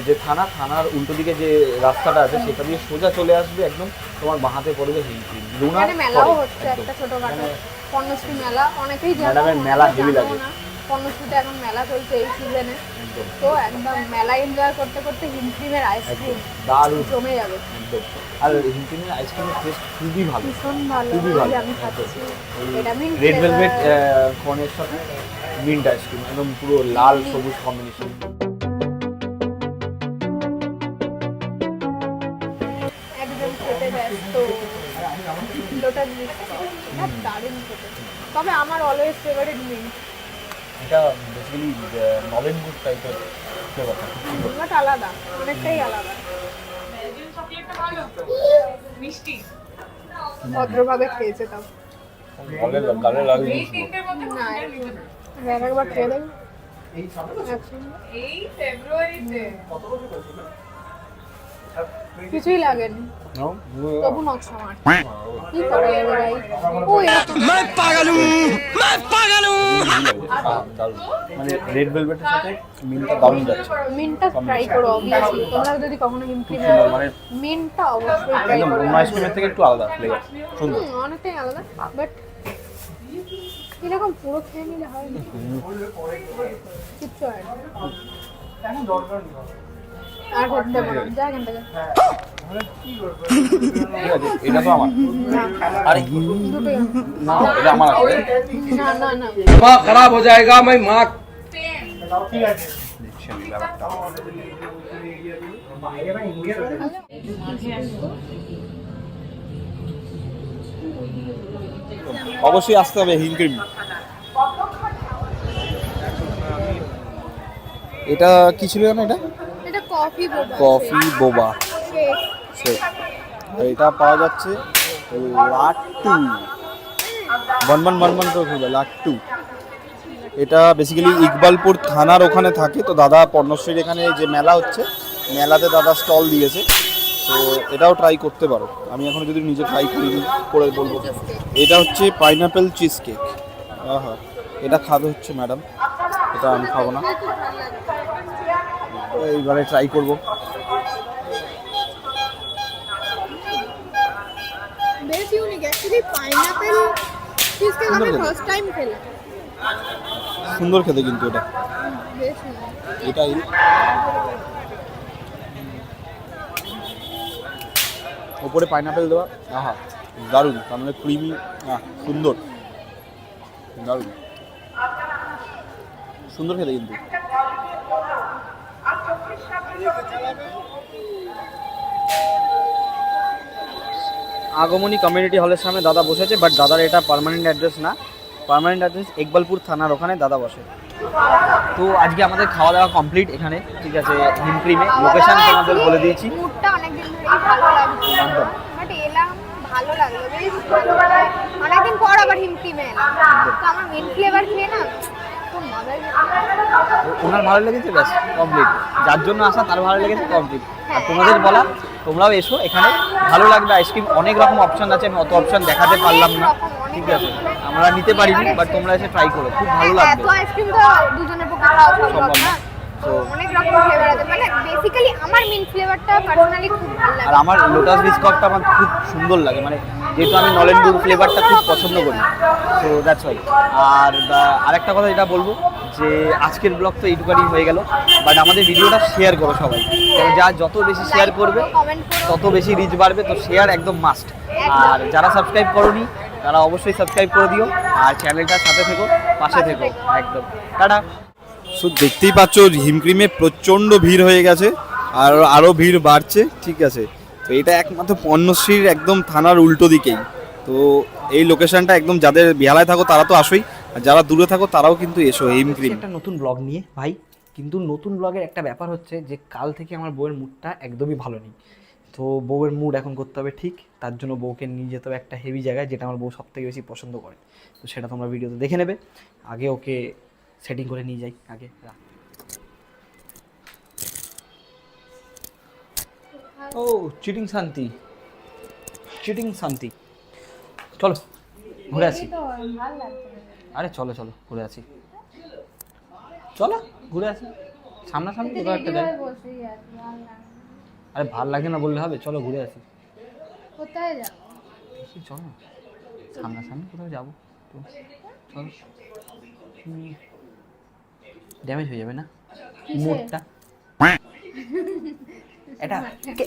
যে থানার উল্টো দিকে যে রাস্তাটা আছে, সেটা দিয়ে সোজা চলে আসবে, একদম তোমার বাঁহাতে পড়বে হিমক্রিম। এখানে মেলাও হচ্ছে একটা ছোটখাটো, পণ্যশ্রী মেলা। অনেকেই জানো, ম্যাডামের মেলা অনেকে হেভি জানো লাগে। না। পণ্যশ্রীতে এখন মেলা চলছে এই সিজনে, একদম তো একদম মেলা এনজয় করতে করতে হিম ক্রিমের আইসক্রিম দারুণ, জমে যাবে। একদম। আর হিমক্রিমের আইসক্রিমের টেস্ট খুবই ভালো, ভীষণ ভালো। খুবই এই ভালো। যে আমি খাচ্ছি, এটা মিন্ট রেড ভেলভেট কর্নের সাথে মিন্ট আইসক্রিম, একদম পুরো লাল সবুজ কম্বিনেশন। একদম খেতে ব্যস্ত। লোটাস বিস্কুট এটা দারুণ খেতে, তবে আমার অলওয়েজ ফেভারিট মিন্ট। এটা বেসিক্যালি নলেন গুড টাইপের ফ্লেভারটা, বাট আলাদা, অনেকটাই আলাদা। ভদ্রভাবে খেয়েছে তাও। গালে লাগে না একবার খেয়ে দেখ। কিছুই লাগেনি, তবু নকশা মার কি করা যাবে ভাই। ও এরকম मैं पागल हूँ मैं पागल हूँ মানে রেড ভেলভেটের সাথে মিন্টটা দারুণ যাচ্ছে মিন্টটা ট্রাই করো অবভিয়াসলি, তোমরা যদি কখনো হিমক্রিম মানে মিন্টটা অবশ্যই ট্রাই একদম করো। অন্য আইসক্রিমের থেকে একটু আলাদা ফ্লেভার সুন্দর। অনেকটাই আলাদা, বাট এরকম পুরো খেয়ে নিলে হয় না, কিচ্ছু হয় না। আর করতে পারো যা এখান থেকে। ঠিক আছে, এটা তো আমার। আরে দুটোই না, এটা আমার আছে। না না না दिमाग खराब हो जाएगा मैं माँ দেখছি আমি ব্যাপারটা। অবশ্যই আসতে হবে হিমক্রিম। এটা কি ছিল জানো? এটা এটা কফি বোবা কফি বোবা শেক। শেক। আর এটা পাওয়া যাচ্ছে লাট্টু, বনবন বনবন করে খুলবে লাট্টু। এটা বেসিক্যালি ইকবালপুর থানার ওখানে থাকে। তো দাদা পর্ণশ্রীর এখানে যে মেলা হচ্ছে, মেলাতে দাদা স্টল দিয়েছে, তো এটাও ট্রাই করতে পারো। আমি এখন যদি নিজে ট্রাই করিনি, করে বলবো। এটা হচ্ছে পাইনাপেল চিজ কেক। আহা, এটা খাবে হচ্ছে ম্যাডাম, এটা আমি খাবো না, এইবারে ট্রাই করবো। বেশ unique actually, pineapple cheese cake আমি ফার্স্ট টাইম খেলাম। সুন্দর খেতে কিন্তু এটা, বেশ ইউনিক। এটাই ওপরে পাইনাপেল দেওয়া। আহা, দারুণ, তার মানে ক্রিমি, সুন্দর, দারুণ সুন্দর খেতে কিন্তু। আগমনী কমিউনিটি হলের সামনে দাদা বসেছে, বাট দাদার এটা পার্মানেন্ট অ্যাড্রেস না। পার্মানেন্ট অ্যাড্রেস ইকবালপুর থানার ওখানে দাদা বসে। তো আজকে আমাদের খাওয়া দাওয়া কমপ্লিট এখানে, ঠিক আছে, হিমক্রিমে। লোকেশন তোমাদের বলে দিয়েছি। মুডটা অনেকদিন ধরেই ভালো লাগছিল, একদম। বাট এলাম ভালো লাগলো, বেশ ভালো লাগলো। অনেকদিন পর আবার হিমক্রিমে এলাম, তো আমার মিন্ট ফ্লেভার খেয়ে না খুব মজা ওনার ভালো লেগেছে, ব্যাস কমপ্লিট। যার জন্য আসা তার ভালো লেগেছে, কমপ্লিট। আর তোমাদের বলা, তোমরাও এসো এখানে, ভালো লাগবে। আইসক্রিম অনেক রকম অপশন আছে, আমি অত অপশন দেখাতে পারলাম না, ঠিক আছে, আমরা নিতে পারিনি, বাট তোমরা এসে ট্রাই করো, খুব ভালো লাগবে। এত আইসক্রিম তো দুজনের পক্ষে খাওয়া সম্ভব না, তো অনেক রকম ফ্লেভার আছে। মানে বেসিক্যালি আমার মিন্ট ফ্লেভারটা পার্সোনালি খুব ভালো লাগে। আর আমার লোটাস বিস্কুটটা আমার খুব সুন্দর লাগে, মানে যেহেতু আমি নলেন গুড় ফ্লেভারটা খুব পছন্দ করি, তো দ্যাটস ওয়াই। আর আরেকটা কথা যেটা বলবো, যে আজকের ব্লগ তো এইটুকানি হয়ে গেল, বাট আমাদের ভিডিওটা শেয়ার করো সবাই, কারণ যত বেশি শেয়ার করবে কমেন্ট করো, তত বেশি রিচ বাড়বে। তো শেয়ার একদম মাস্ট। আর যারা সাবস্ক্রাইব করোনি তারা অবশ্যই সাবস্ক্রাইব করে দিও, আর চ্যানেলটার সাথে থেকো, পাশে থেকো, একদম। টাটা। সো দেখতেই পাচ্ছ হিমক্রিমে প্রচণ্ড ভিড় হয়ে গেছে, আর আরও ভিড় বাড়ছে, ঠিক আছে। তো এটা একমাত্র পর্ণশ্রীর একদম থানার উল্টো দিকেই। তো এই লোকেশনটা একদম, যাদের বেহালায় থাকো তারা তো আসোই, আর যারা দূরে থাকো তারাও কিন্তু এসো হিমক্রিম। একটা নতুন ব্লগ নিয়ে ভাই, কিন্তু নতুন ব্লগের একটা ব্যাপার হচ্ছে যে কাল থেকে আমার বউয়ের মুডটা একদমই ভালো নেই। তো বউয়ের মুড এখন করতে হবে ঠিক, তার জন্য বউকে নিয়ে যেতে হবে একটা হেভি জায়গায়, যেটা আমার বউ সব থেকে বেশি পছন্দ করে। তো সেটা তোমরা ভিডিওতে দেখে নেবে। আগে ওকে সেটিং করে নিয়ে যাই আগে। ও চিটিং শান্তি, চিটিং শান্তি, চলো ঘুরে আসি। তো ভালো লাগছে। আরে চলো চলো ঘুরে আসি, চলো ঘুরে আসি, সামনাসামনি কোথাও একটা দেখ। বসেই আছি, ভালো লাগে। আরে ভাল লাগে না বললে হবে, চলো ঘুরে আসি। কোথায় যাবো? দেখি চলো না, সামনাসামনি কোথাও যাবো তো, চলো। ড্যামেজ হয়ে যাবে না মুডটা? এটা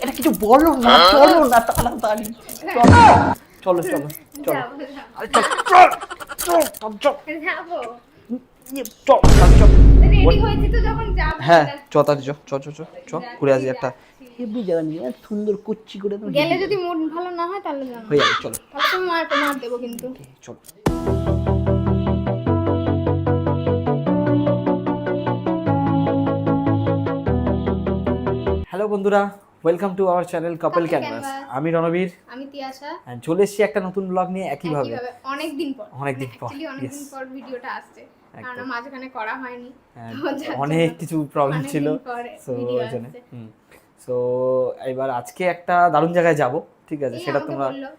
এটা কিছু বলো না, চলো না তাড়াতাড়ি, চলো চলো চলো চলো, আরে চল চল চল চল চল যাবো, চল চল। রেডি হয়েছি তো যখন যাবো। হ্যাঁ চ তাড়াতাড়ি চ চ চ চ চ ঘুরে আসি একটা হেভি জায়গা নিয়ে, সুন্দর কুচ্ছি করে একদম গেলে যদি মুড ভালো না হয় তাহলে জানো, হয়ে যাবে, চলো তাহলে তুমি মার দেবো কিন্তু। চলো। হ্যালো বন্ধুরা, welcome to our channel couple canvas. আমি রণবীর, আমি তিয়াশা। and চলে এসেছি একটা নতুন ব্লগ নিয়ে একইভাবে। অনেকদিন পর, অনেকদিন পর, Actually অনেকদিন yes. পর ভিডিওটা আসছে, কারণ মাঝখানে করা হয়নি, And তো যার জন্য অনেক কিছু প্রবলেম ছিল, অনেকদিন পরে সো video ওই জন্য আসছে। সো এবার আজকে একটা দারুণ জায়গায় যাব, ঠিক আছে? এই সেটা আমাকে তোমরা বললো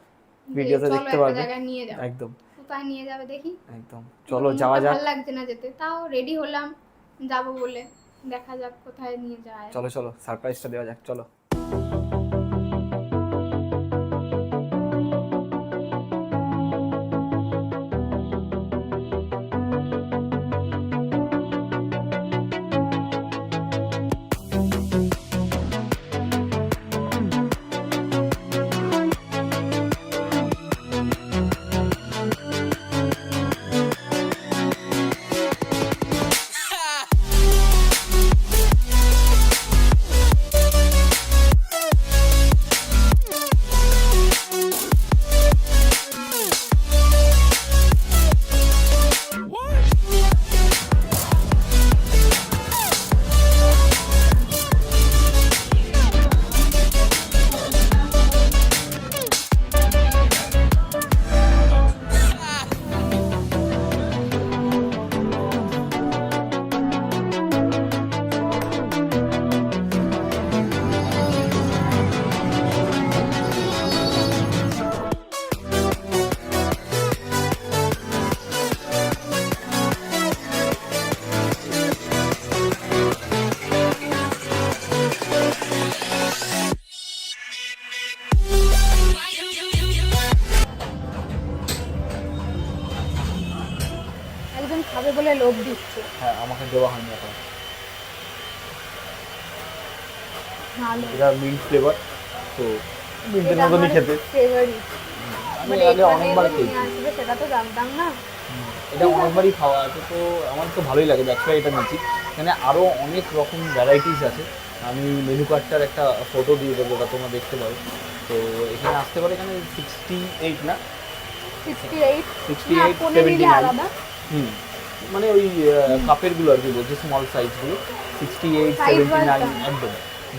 যে ভিডিওতে চলো দেখতে একটা পারবে। জায়গায় নিয়ে যাও। একদম কোথায় নিয়ে যাবে দেখি। একদম, চলো মনটা যাওয়া যাক। ভালো লাগছে না যেতে, তাও রেডি হলাম যাবো বলে। দেখা যাক কোথায় নিয়ে যায়। চলো চলো সারপ্রাইজটা দেওয়া যাক, চলো। একজন খাবে বলে লোভ দিচ্ছে। হ্যাঁ, আমাকে দেওয়া হয়নি এখন। ভালো। এটা মিন্ট ফ্লেভার, তো মিন্টের এটা মতনই আমার খেতে। favorite। আমি মানে আগে এখানে অনেকবার যে খেয়েছি। নিয়ে আসবে সেটা তো জানতাম না। এটা অনেকবারই খাওয়া আছে, তো আমার তো ভালোই লাগে, দ্যাটস ওয়াই এটা নিচ্ছি। এখানে আরও অনেক রকম ভ্যারাইটিস আছে। আমি মেনু কার্ডটার একটা ফটো দিয়ে দেবো, ওটা তোমরা দেখতে পারো। তো এখানে আসতে পারো। এখানে 68 না 68 68, না, পনির নিলে 79 আলাদা। হুম, মানে ওই কাপেরগুলো আর কি বলছি, স্মল সাইজগুলো 68, Size 79 wise একদম।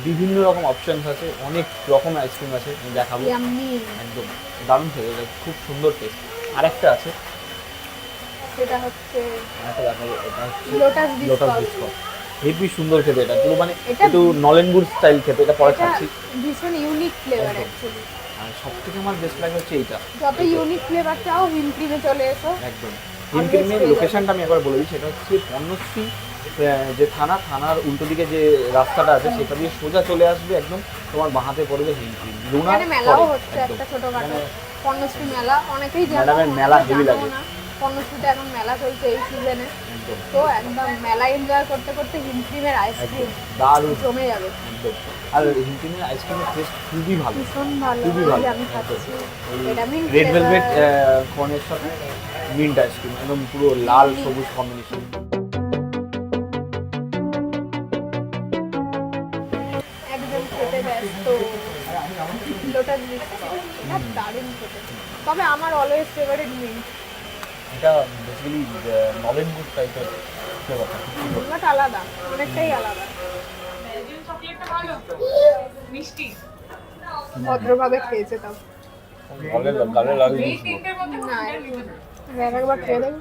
বিভিন্ন রকম অপশানস আছে, অনেক রকম আইসক্রিম আছে, আমি দেখাবো। ইয়াম্মি। একদম দারুণ খেতে, এটা খুব সুন্দর টেস্ট। আরেকটা আছে, সেটা হচ্ছে আরেকটা দেখাবো, এটা হচ্ছে lotus lotus biscuit. Biscuit. Heavy সুন্দর খেতে, এটা পুরো মানে এটা- একটু নলেন গুড় স্টাইল খেতে, এটা পরে এটা খাচ্ছি। ভীষণ ইউনিক ফ্লেভার একদম। অ্যাকচুয়ালি। আর সব থেকে আমার বেস্ট লাগে হচ্ছে এইটা। যত ইউনিক ফ্লেভার চাও হিম ক্রিমে চলে এসো। একদম। Always হিমক্রিমের পেয়ে লোকেশনটা আমি একবার বলে দিই, সেটা হচ্ছে বর্ণশ্রী যে থানার উল্টো দিকে যে রাস্তাটা আছে, সেটা দিয়ে সোজা চলে আসবে, একদম তোমার বাঁহাতে পড়বে হিমক্রিম। লুনা এখানে মেলাও পরে, হচ্ছে একদম। একটা ছোটখাটো এখানে পর্ণশ্রী মেলা, অনেকেই জানো। ম্যাডামের মেলা অনেকে heavy জানো লাগে। না। পর্ণশ্রীতে এখন মেলা চলছে এই সিজনে, একদম তো একদম মেলা এনজয় করতে করতে হিম ক্রিমের আইসক্রিম দারুণ, জমে যাবে। একদম। আর হিমক্রিমের আইসক্রিমের টেস্ট খুবই ভালো, ভীষণ ভালো। খুবই এই ভালো। যে আমি খাচ্ছি এটা মিন্ট রেড ভেলভেট কর্নের সাথে মিন্ট আইসক্রিম, একদম পুরো লাল সবুজ কম্বিনেশন। একদম খেতে ব্যস্ত। লোটাস বিস্কুট এটা দারুণ খেতে, তবে আমার অলওয়েজ ফেভারিট মিন্ট। এটা বেসিক্যালি নলেন গুড টাইপের ফ্লেভারটা খুব সুন্দর। বাট আলাদা, অনেকটাই আলাদা। ভদ্রভাবে খেয়েছে তাও। গালে লাগে না একবার খেয়ে দেবে।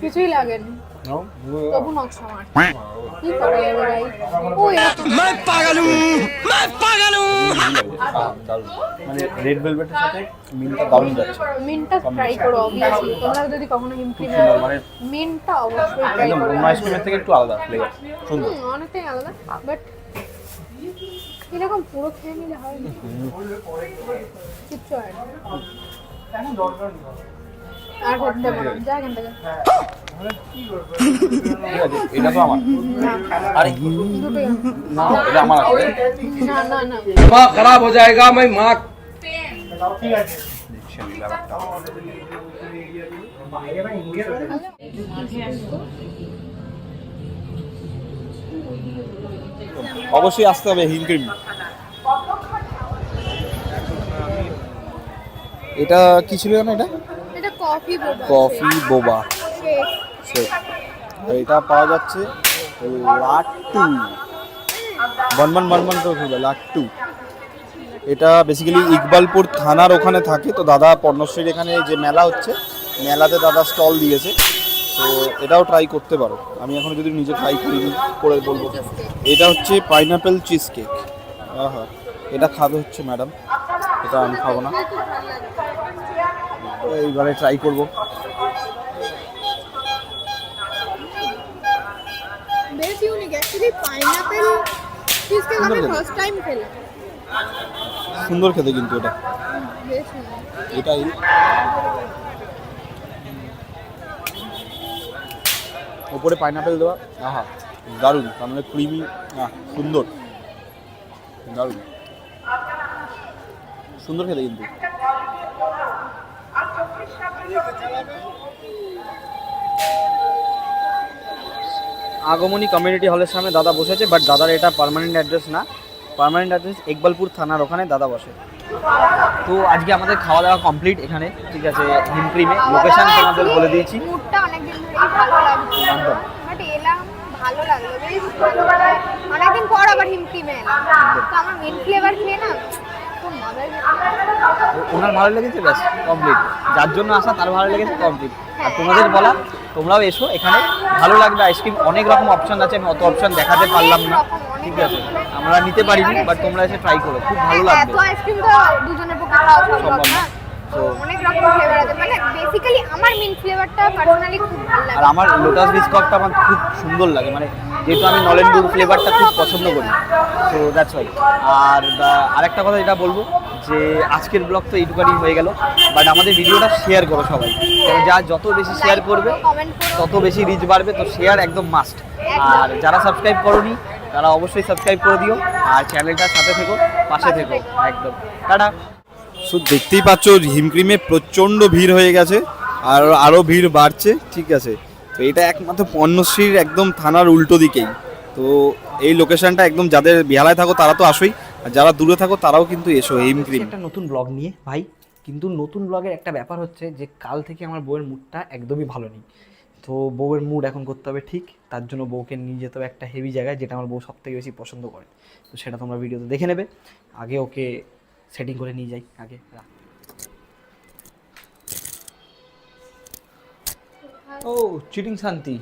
কিছুই লাগেনি, তবু নকশা মার কি করে ভাই। ও এরকম मैं पागल हूँ मैं पागल हूँ মানে রেড ভেলভেটের সাথে মিন্টটা দারুণ যাচ্ছে। মিন্টটা ট্রাই করো অবভিয়াসলি। তোমরা যদি কখনো হিমক্রিম সুন্দর, মানে মিন্টটা অবশ্যই ট্রাই একদম করো। অন্য আইসক্রিমের থেকে একটু আলাদা ফ্লেভার, সুন্দর। অনেকটাই আলাদা, বাট এরকম পুরো খেয়ে নিলে হয় না, কিচ্ছু হয় না। আর খেতে দেবো না, যা এখান থেকে। ঠিক আছে, এটা তো আমার। না, আরে দুটোই আমার। না, এটা আমার আছে। না না না, दिमाग खराब हो जाएगा मैं माँ দিচ্ছি আমি ব্যাপারটা। অবশ্যই আসতে হবে হিমক্রিম। এটা কি ছিল জানো? এটা এটা কফি বোবা। কফি বোবা শেক। শেক। আর এটা পাওয়া যাচ্ছে লাট্টু, বনবন তো ছিল লাট্টু। এটা বেসিক্যালি ইকবালপুর থানার ওখানে থাকে। তো দাদা পর্ণশ্রীর এখানে যে মেলা হচ্ছে, মেলাতে দাদা স্টল দিয়েছে। তো এটাও ট্রাই করতে পারো, আমি এখনো যদি নিজে ট্রাই করিনি, করে বলবো। এটা হচ্ছে পাইনাপেল চিজ কেক। আহা, এটা খাবে হচ্ছে ম্যাডাম, এটা আমি খাবো না, এইবারে ট্রাই করবো। বেশ unique actually pineapple cheese cake আমি ফার্স্ট টাইম খেলাম। সুন্দর খেতে কিন্তু এটা, বেশ সুন্দর। এটাই ওপরে পাইনাপেল দেওয়া, আহা দারুণ, তার মানে ক্রিমি, সুন্দর, দারুণ সুন্দর খেতে কিন্তু। আগমনী কমিউনিটি হলের সামনে দাদা বসেছে, বাট দাদার এটা পার্মানেন্ট অ্যাড্রেস না, পার্মানেন্ট অ্যাড্রেস ইকবালপুর থানার ওখানে দাদা বসে। তো আজকে আমাদের খাওয়া দাওয়া কমপ্লিট এখানে, ঠিক আছে, হিমক্রিমে। লোকেশন তোমাদের বলে দিয়েছি। মুডটা অনেকদিন ধরেই ভালো লাগছিল, একদম। বাট এলাম ভালো লাগলো, বেশ ভালো লাগলো। অনেকদিন পর আবার হিমক্রিমে এলাম, তো আমার মিন্ট ফ্লেভার খেয়ে না খুব মজা হয়েছে। ওনার ভালো লেগেছে, ব্যাস কমপ্লিট। যার জন্য আসা তার ভালো লেগেছে, কমপ্লিট। আর তোমাদের বলা, তোমরাও এসো এখানে, ভালো লাগবে। আইসক্রিম অনেক রকম অপশন আছে, আমি অত অপশন দেখাতে পারলাম না, ঠিক আছে, আমরা নিতে পারিনি, বাট তোমরা এসে ট্রাই করো, খুব ভালো লাগবে। এত আইসক্রিম তো দুজনের পক্ষে খাওয়া সম্ভব না, তো অনেক রকম ফ্লেভার আছে। মানে বেসিক্যালি আমার মিন্ট ফ্লেভারটা পার্সোনালি খুব ভালো লাগে। আর আমার লোটাস বিস্কুটটা আমার খুব সুন্দর লাগে, মানে যেহেতু আমি নলেন গুড় ফ্লেভারটা খুব পছন্দ করি, তো দ্যাটস ওয়াই। আর আরেকটা কথা যেটা বলবো, যে আজকের ব্লগ তো এইটুকানি হয়ে গেল, বাট আমাদের ভিডিওটা শেয়ার করো সবাই, কারণ যা যত বেশি শেয়ার করবে কমেন্ট করো, তত বেশি রিচ বাড়বে, তো শেয়ার একদম মাস্ট। আর যারা সাবস্ক্রাইব করোনি তারা অবশ্যই সাবস্ক্রাইব করে দিও, আর চ্যানেলটার সাথে থেকো, পাশে থেকো, একদম। টাটা। সো দেখতেই পাচ্ছ হিমক্রিমে প্রচণ্ড ভিড় হয়ে গেছে, আর আরও ভিড় বাড়ছে, ঠিক আছে। তো এটা একমাত্র পণ্যশ্রীর একদম থানার উল্টো দিকেই। তো এই লোকেশনটা একদম, যাদের বেহালায় থাকো তারা তো আসোই, আর যারা দূরে থাকো তারাও কিন্তু এসো হিমক্রিম। একটা নতুন ব্লগ নিয়ে ভাই, কিন্তু নতুন ব্লগের একটা ব্যাপার হচ্ছে যে কাল থেকে আমার বউয়ের মুডটা একদমই ভালো নেই। তো বউয়ের মুড এখন করতে হবে ঠিক, তার জন্য বউকে নিয়ে যেতে হবে একটা হেভি জায়গায়, যেটা আমার বউ সব থেকে বেশি পছন্দ করে। তো সেটা তোমরা ভিডিওতে দেখে নেবে। আগে ওকে সেটিং করে নিয়ে যাই আগে। ও চিটিং শান্তি,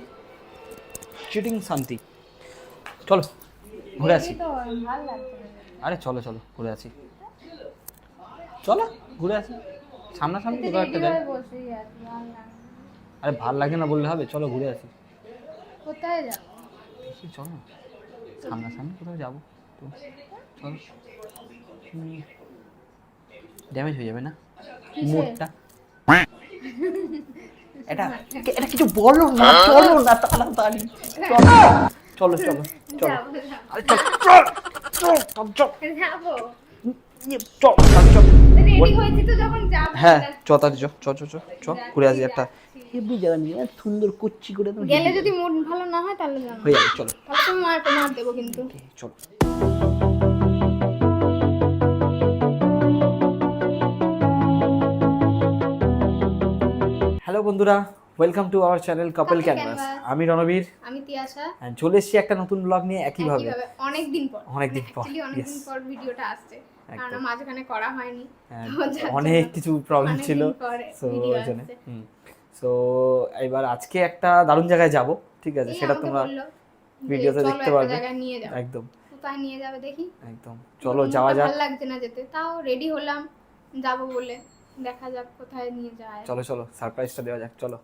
চিটিং শান্তি, চলো ঘুরে আসি। আরে চলো চলো ঘুরে আসি, চলো ঘুরে আসি, সামনাসামনি কোথাও একটা যাই। আরে ভাল লাগে না বললে হবে, চলো ঘুরে আসি। কোথায় যাবো? দেখি চলো সামনাসামনি কোথাও যাবো, তো চলো। ড্যামেজ হয়ে যাবে না মুডটা? এটা এটা কিছু বলো না, চলো না তাড়াতাড়ি, চলো চলো চলো, আরে চল চল চল চল যাবো, চল চল। রেডি হয়েছি তো যখন যাবো। হ্যাঁ চ তাড়াতাড়ি চ চ চ চ চ ঘুরে আসি একটা হেভি জায়গা নিয়ে, সুন্দর কুচ্ছি করে গেলে যদি মুড ভালো না হয় তাহলে জানো, হয়ে যাবে, চলো তাহলে তুমি মার দেবো কিন্তু। চলো। হ্যালো বন্ধুরা, welcome to our channel couple canvas. আমি রণবীর, আমি তিয়াশা। and চলে এসেছি একটা নতুন ব্লগ নিয়ে একইভাবে। অনেকদিন পর, অনেকদিন পর, Actually অনেকদিন পর ভিডিওটা আসছে, কারণ মাঝখানে করা হয়নি, অনেক কিছু প্রবলেম ছিল, সো ভিডিও ওই জন্য। সো এবার আজকে একটা দারুণ জায়গায় যাব, ঠিক আছে, সেটা তোমরা ভিডিওতে দেখতে পারবে। একদম কোথায় নিয়ে যাবে দেখি, একদম চলো যাওয়া যাক। ভালো লাগছে না যেতে, তাও রেডি হলাম যাবো বলে, দেখা যাক কোথায় নিয়ে যায়। চলো চলো সারপ্রাইজটা দেওয়া যাক, চলো।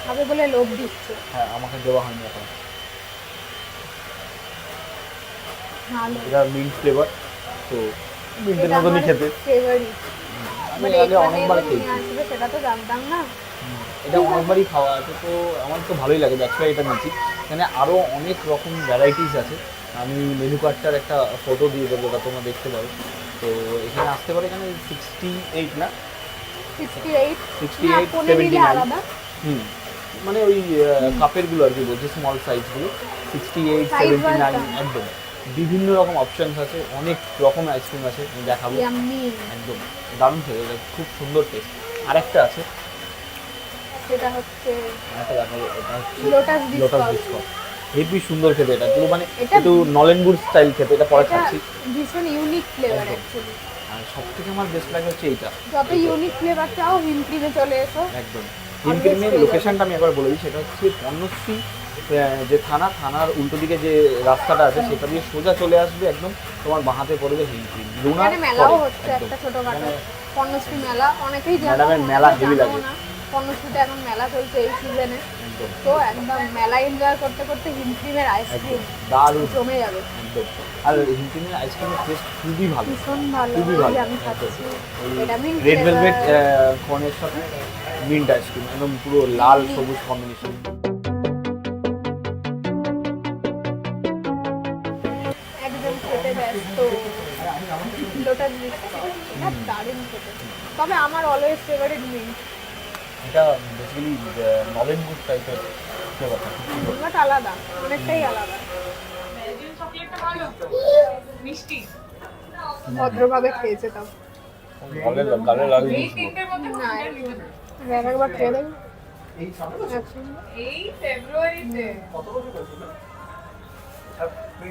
খাবে বলে লোভ দিচ্ছে। হ্যাঁ আমাকে দেওয়া হয়নি এখন। ভালো, এটা মিন্ট ফ্লেভার, তো মিন্টের এটা মতনই আমার খেতে। ফেভারিট। আমি আগে অনেকবার খেয়েছি, আসবে সেটা তো জানতাম না। এটা অনেকবারই খাওয়া আছে, তো আমার তো ভালোই লাগে, দ্যাটস ওয়াই এটা নিচ্ছি। এখানে আরও অনেক রকম ভ্যারাইটিস আছে, আমি মেনু কার্ডটার একটা ফটো দিয়ে দেবো, ওটা তোমরা দেখতে পারো। তো এখানে আসতে পারে, এখানে 68 না 68 68 পনির 79 আলাদা। মানে ওই কাপেরগুলো আর কি বলছি, স্মল সাইজগুলো 68 Size 79 wise একদম বিভিন্ন রকম অপশানস আছে, অনেক রকম আইসক্রিম আছে, আমি দেখাবো। ইয়াম্মি। একদম দারুণ খেতে, এটা খুব সুন্দর টেস্ট। আরেকটা আছে, সেটা হচ্ছে আরেকটা দেখাবো, এটা হচ্ছে lotus lotus biscuit. Biscuit. Heavy সুন্দর খেতে, এটা পুরো মানে এটা- একটু নলেন গুড় স্টাইল খেতে, এটা পরে এটা খাচ্ছি। ভীষণ ইউনিক ফ্লেভার একদম। অ্যাকচুয়ালি। আর সব থেকে আমার বেস্ট লাগে হচ্ছে এইটা, যত ইউনিক ফ্লেভার চাও হিম ক্রিমে চলে এসো। একদম। Always হিমক্রিমের পেয়ে লোকেশনটা আমি একবার বলে দিই, সেটা হচ্ছে পর্ণশ্রী যে থানার উল্টো দিকে যে রাস্তাটা আছে সেটা দিয়ে সোজা চলে আসবে, একদম তোমার বাঁহাতে পড়বে হিমক্রিম লুনা এখানে মেলাও ফরেস্ট, হচ্ছে একদম। একটা ছোটখাটো এখানে পর্ণশ্রী মেলা, অনেকেই জানে। ম্যাডামের মেলা heavy লাগে। পর্ণশ্রীতে এখন মেলা চলছে এই সিজনে, একদম তো একদম মেলা এনজয় করতে করতে হিমক্রিমের আইসক্রিম একদম দারুণ, জমে যাবে। একদম। আর হিমক্রিমের আইসক্রিমের টেস্ট খুবই ভালো, ভীষণ ভালো, খুবই এই ভালো। যে আমি খাচ্ছি এটা মিন্ট রেড ভেলভেট কর্নের সাথে মিন্ট আইসক্রিম, একদম পুরো লাল সবুজ কম্বিনেশন। একদম খেতে ব্যস্ত লোটাস বিস্কুট, এটা দারুণ খেতে। তবে আমার অলওয়েজ ফেভারিট মিন্ট, এটা বেসিক্যালি নলেন গুড টাইপের ফ্লেভারটা, বাট আলাদা, অনেকটাই আলাদা। ভদ্রভাবে খেয়েছে তাও। গালে লাগে। না, একবার খেয়ে দেবে।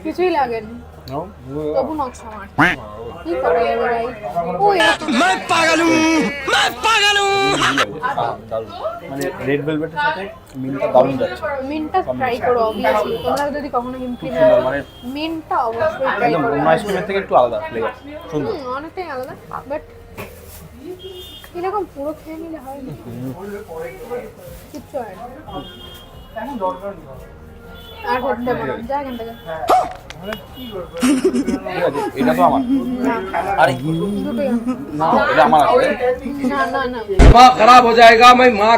কিছুই লাগেনি, তবু নকশা মার কি করা যাবে ভাই। ও এরকম मैं पागल हूँ मैं पागल हूँ মানে রেড ভেলভেটের সাথে মিন্টটা দারুণ যাচ্ছে, মিন্টটা ট্রাই করো অবভিয়াসলি। তোমরা যদি কখনো হিমক্রিমে সুন্দর, মানে মিন্টটা অবশ্যই ট্রাই একদম করো। অন্য আইসক্রিমের থেকে একটু আলাদা ফ্লেভার, সুন্দর। অনেকটাই আলাদা, বাট এরকম পুরো খেয়ে নিলে হয় না, কিচ্ছু হয় না। আর করতে পারো, যা এখান থেকে। ঠিক আছে, এটা তো আমার, আরে দুটোই আমার। না এটা আমার আছে। না না না, दिमाग खराब हो जाएगा मैं माँ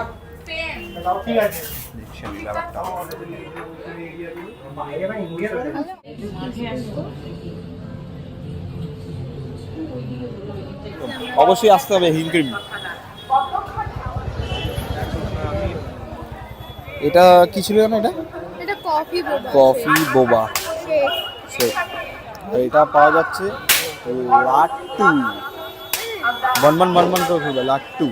অবশ্যই আসতে হবে হিমক্রিম। এটা কি ছিল না, এটা এটা কফি বোবা। কফি বোবা শেক। শেক। আর এটা পাওয়া যাচ্ছে লাট্টু, বনবন বনবন করে খুলবে লাট্টু।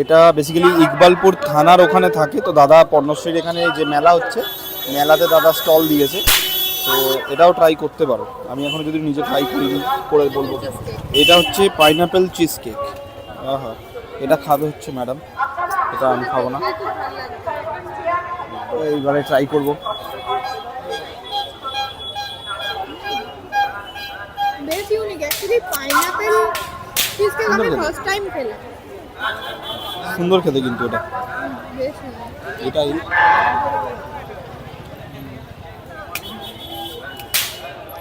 এটা বেসিক্যালি ইকবালপুর থানার ওখানে থাকে, তো দাদা পর্ণশ্রীর এখানে যে মেলা হচ্ছে মেলাতে দাদা স্টল দিয়েছে, তো এটাও ট্রাই করতে পারো। আমি এখন যদি নিজে ট্রাই করিনি, করে বলবো। এটা হচ্ছে পাইনাপেল চিজ কেক। আহা, এটা খাবে হচ্ছে ম্যাডাম, এটা আমি খাবো না, তো এইবারে ট্রাই করবো। বেশ unique actually, pineapple cheese cake আমি সুন্দর ফার্স্ট টাইম খেলাম। সুন্দর খেতে কিন্তু এটা, বেশ সুন্দর। এটাই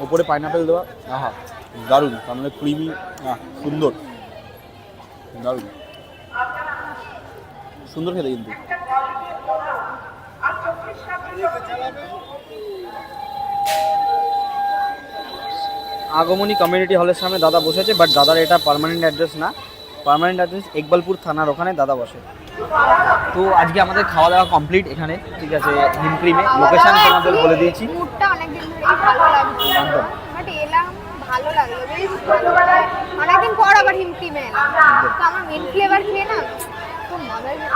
ওপরে পাইনাপেল দেওয়া, আহা দারুণ, তার মানে ক্রিমি, সুন্দর দারুণ সুন্দর খেতে কিন্তু। আগমনী কমিউনিটি হলের সামনে দাদা বসেছে, বাট দাদার এটা পার্মানেন্ট অ্যাড্রেস না, পার্মানেন্ট অ্যাড্রেস ইকবালপুর থানার ওখানে দাদা বসে। তো আজকে আমাদের খাওয়া দাওয়া কমপ্লিট এখানে, ঠিক আছে, হিমক্রিমে লোকেশন তোমাদের বলে দিয়েছি। মুডটা অনেকদিন ধরেই ভালো লাগছিল, একদম। বাট এলাম ভালো লাগলো, বেশ ভালো। অনেকদিন পর আবার হিমক্রিমে এলাম, তো আমার মেন ফ্লেভার খেয়ে না খুব মজা হয়েছে।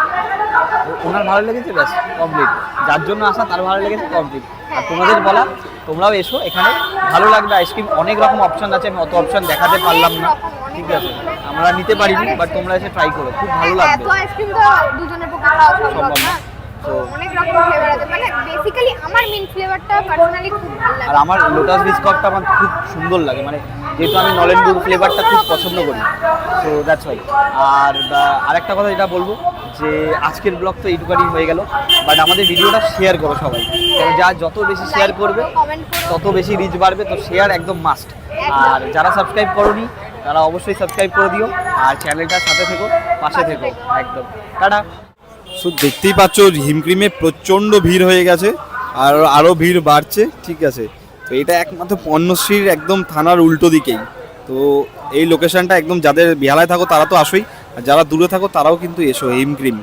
ওনার ভালো লেগেছে, ব্যাস কমপ্লিট। যার জন্য আসা তার ভালো লেগেছে, কমপ্লিট। আর তোমাদের বলা তোমরাও এসো এখানে, ভালো লাগবে। আইসক্রিম অনেক রকম অপশন আছে, আমি অত অপশন দেখাতে পারলাম না, ঠিক আছে, আমরা নিতে পারিনি, বাট তোমরা এসে ট্রাই করো, খুব ভালো লাগবে। এত আইসক্রিম তো দুজনের পক্ষে খাওয়া সম্ভব না, তো অনেক রকম ফ্লেভার আছে। মানে বেসিক্যালি আমার মিন্ট ফ্লেভারটা পার্সোনালি খুব ভালো লাগে। আর আমার লোটাস বিস্কুটটা আমার খুব সুন্দর লাগে, মানে যেহেতু আমি নলেন গুড় ফ্লেভারটা খুব পছন্দ করি, তো দ্যাটস ওয়াই। আর আরেকটা কথা যেটা বলবো, যে আজকের ব্লগ তো এইটুকানি হয়ে গেল, বাট আমাদের ভিডিওটা শেয়ার করো সবাই, কারণ যত বেশি শেয়ার করবে কমেন্ট করো। তত বেশি রিচ বাড়বে, তো শেয়ার একদম মাস্ট। আর যারা সাবস্ক্রাইব করোনি তারা অবশ্যই সাবস্ক্রাইব করে দিও, আর চ্যানেলটার সাথে থেকো, পাশে থেকো একদম। টাটা। সো দেখতেই পাচ্ছ হিমক্রিমে প্রচণ্ড ভিড় হয়ে গেছে, আর আরও ভিড় বাড়ছে, ঠিক আছে। তো এটা একমাত্র পণ্যশ্রীর একদম থানার উল্টো দিকেই। তো এই লোকেশনটা একদম, যাদের বেহালায় থাকো তারা তো আসোই, আর যারা দূরে থাকো তারাও কিন্তু এসো হিমক্রিম।